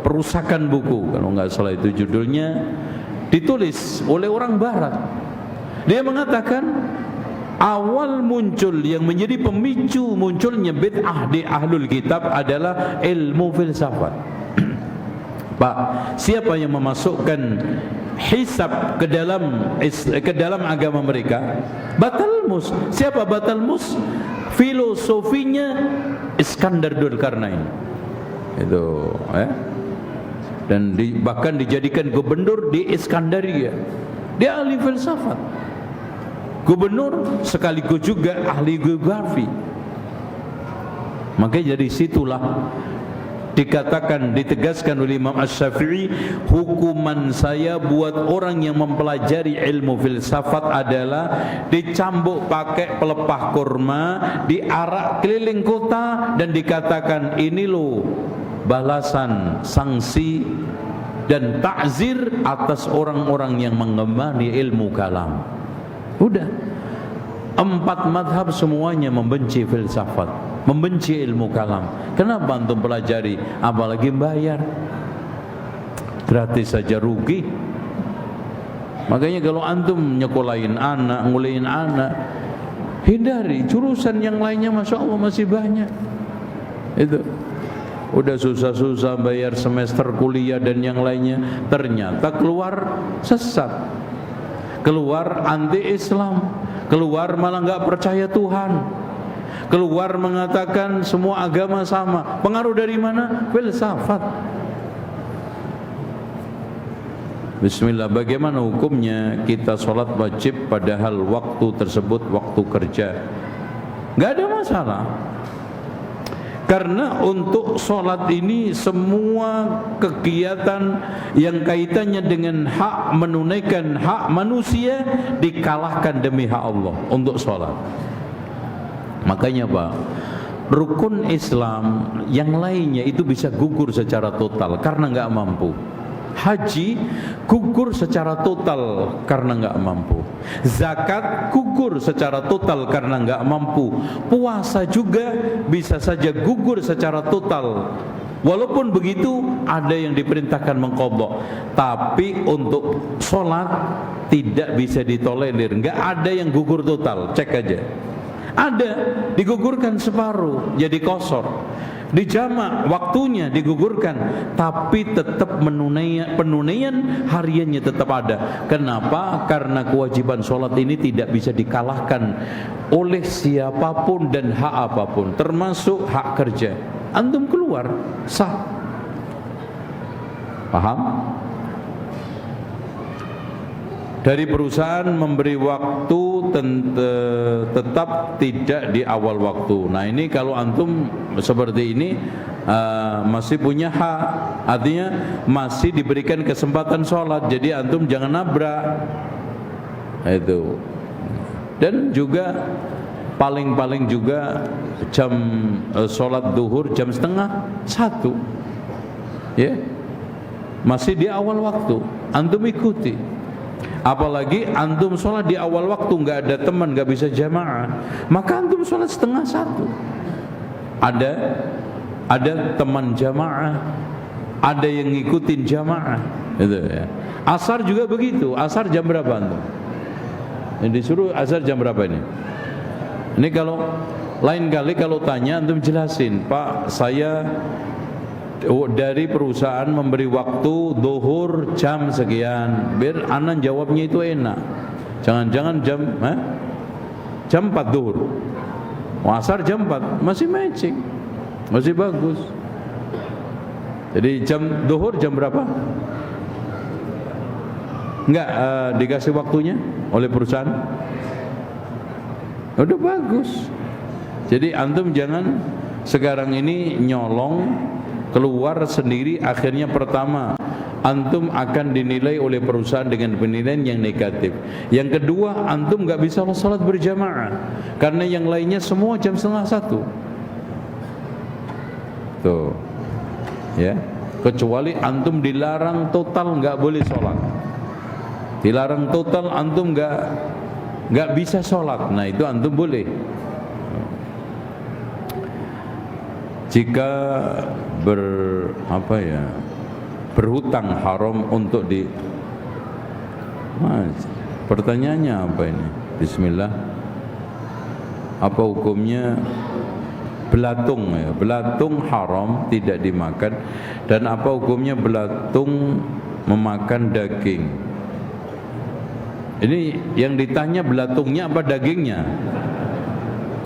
perusakan buku, kalau nggak salah itu judulnya, ditulis oleh orang barat. Dia mengatakan awal muncul yang menjadi pemicu munculnya bid'ah di ahlul kitab adalah ilmu filsafat. Pak, siapa yang memasukkan hisab ke dalam agama mereka? Batalmus. Siapa Batalmus? Filosofinya Iskandar Dzulkarnain. Itu dan bahkan dijadikan gubernur di Iskandaria. Dia ahli filsafat, gubernur sekaligus juga ahli geografi. Makanya dari situlah dikatakan, ditegaskan oleh Imam Asy-Syafi'i, hukuman saya buat orang yang mempelajari ilmu filsafat adalah dicambuk pakai pelepah kurma, diarak keliling kota, dan dikatakan ini loh balasan, sanksi dan takzir atas orang-orang yang mengemari ilmu kalam. Udah, 4 madhab semuanya membenci filsafat, membenci ilmu kalam. Kenapa antum pelajari? Apalagi bayar, gratis saja rugi. Makanya kalau antum nyekolahin anak, ngulihin anak, hindari jurusan yang lainnya. Masya Allah masih banyak. Itu udah susah-susah bayar semester kuliah dan yang lainnya, ternyata keluar sesat, keluar anti Islam, keluar malah nggak percaya Tuhan, keluar mengatakan semua agama sama. Pengaruh dari mana? Filsafat. Bismillah. Bagaimana hukumnya kita sholat wajib padahal waktu tersebut waktu kerja? Nggak ada masalah. Karena untuk sholat ini semua kegiatan yang kaitannya dengan hak, menunaikan hak manusia, dikalahkan demi hak Allah untuk sholat. Makanya Pak, rukun Islam yang lainnya itu bisa gugur secara total karena nggak mampu. Haji gugur secara total karena nggak mampu. Zakat gugur secara total karena nggak mampu. Puasa juga bisa saja gugur secara total. Walaupun begitu ada yang diperintahkan mengqadha, tapi untuk sholat tidak bisa ditolerir. Nggak ada yang gugur total, cek aja. Ada digugurkan separuh jadi qashar, dijamak waktunya digugurkan, tapi tetap penunaian hariannya tetap ada. Kenapa? Karena kewajiban sholat ini tidak bisa dikalahkan oleh siapapun dan hak apapun, termasuk hak kerja. Antum keluar sah. Paham? Dari perusahaan memberi waktu tetap tidak di awal waktu. Nah ini kalau antum seperti ini masih punya hak, artinya masih diberikan kesempatan sholat. Jadi antum jangan nabrak itu. Dan juga paling-paling juga jam sholat duhur jam 12:30, ya, masih di awal waktu, antum ikuti. Apalagi antum sholat di awal waktu, nggak ada teman, nggak bisa jamaah, maka antum sholat 12:30. Ada teman jamaah, ada yang ngikutin jamaah, gitu ya. Asar juga begitu. Asar jam berapa antum? Yang disuruh asar jam berapa ini? Ini kalau lain kali kalau tanya antum jelasin, Pak, saya dari perusahaan memberi waktu duhur jam sekian, biar anak jawabnya itu enak. Jangan-jangan jam 4 duhur, asar jam 4, masih matching, masih bagus. Jadi jam duhur jam berapa? Enggak dikasih waktunya oleh perusahaan, udah bagus. Jadi antum jangan sekarang ini nyolong keluar sendiri, akhirnya pertama antum akan dinilai oleh perusahaan dengan penilaian yang negatif. Yang kedua, antum nggak bisa sholat berjamaah karena yang lainnya semua jam 12:30. Tuh, ya. Kecuali antum dilarang total nggak boleh sholat, dilarang total antum nggak bisa sholat. Nah itu antum boleh. Jika berhutang haram untuk pertanyaannya apa ini? Bismillah. Apa hukumnya belatung ya? Belatung haram, tidak dimakan. Dan apa hukumnya belatung memakan daging? Ini yang ditanya belatungnya apa dagingnya?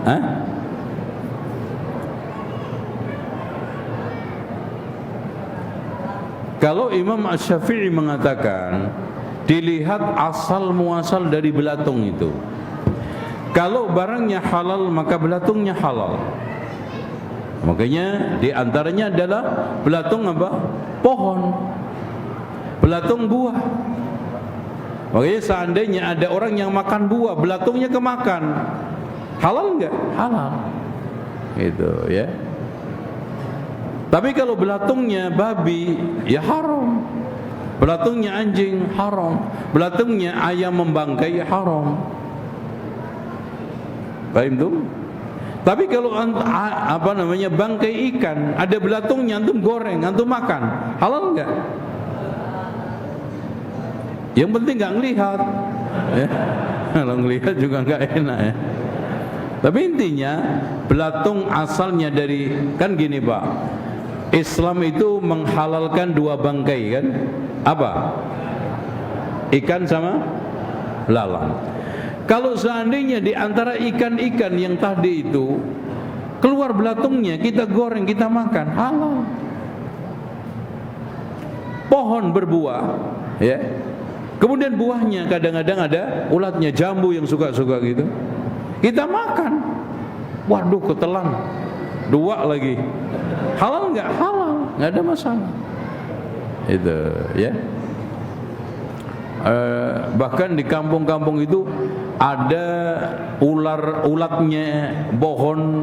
Hah? Kalau Imam Asy-Syafi'i mengatakan dilihat asal muasal dari belatung itu. Kalau barangnya halal maka belatungnya halal. Makanya di antaranya adalah belatung apa? Pohon. Belatung buah. Makanya seandainya ada orang yang makan buah, belatungnya kemakan, halal enggak? Halal. Gitu ya. Tapi kalau belatungnya babi, ya haram. Belatungnya anjing, haram. Belatungnya ayam membangkai, haram. Paham tuh? Tapi kalau bangkai ikan, ada belatungnya, antum goreng, antum makan, halal enggak? Yang penting enggak ngelihat. Ya. Kalau ngelihat juga enggak enak ya. Tapi intinya belatung asalnya dari, kan gini Pak, Islam itu menghalalkan dua bangkai kan? Apa? Ikan sama belalang. Kalau seandainya di antara ikan-ikan yang tadi itu keluar belatungnya, kita goreng, kita makan, halal. Pohon berbuah, ya. Kemudian buahnya kadang-kadang ada ulatnya, jambu yang suka-suka gitu. Kita makan. Waduh, ketelan. Dua lagi. Halal enggak? Halal, enggak ada masalah. Itu, ya. Bahkan di kampung-kampung itu ada ulatnya pohon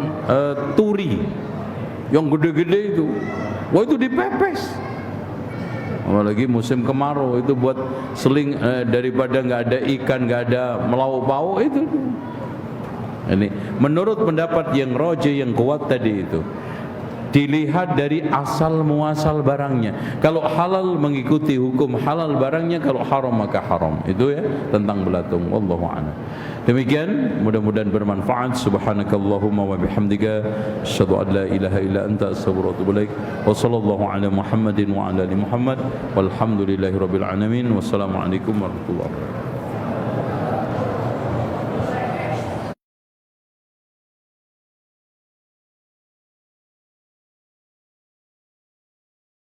turi yang gede-gede itu. Wah, itu dipepes. Apalagi musim kemarau itu buat seling, daripada nggak ada ikan, nggak ada melauk-pauk itu. Ini menurut pendapat yang roji, yang kuat tadi itu, dilihat dari asal muasal barangnya. Kalau halal mengikuti hukum halal barangnya, kalau haram maka haram. Itu ya tentang belatung. Wallahu a'lam. Demikian, mudah-mudahan bermanfaat. Subhanakallahumma wa bihamdika asyhadu an la ilaha illa anta astaghfiruka wa atubu ilaik. Wa sallallahu ala Muhammadin wa ala ali Muhammad walhamdulillahi rabbil alamin. Wassalamualaikum warahmatullahi wabarakatuh.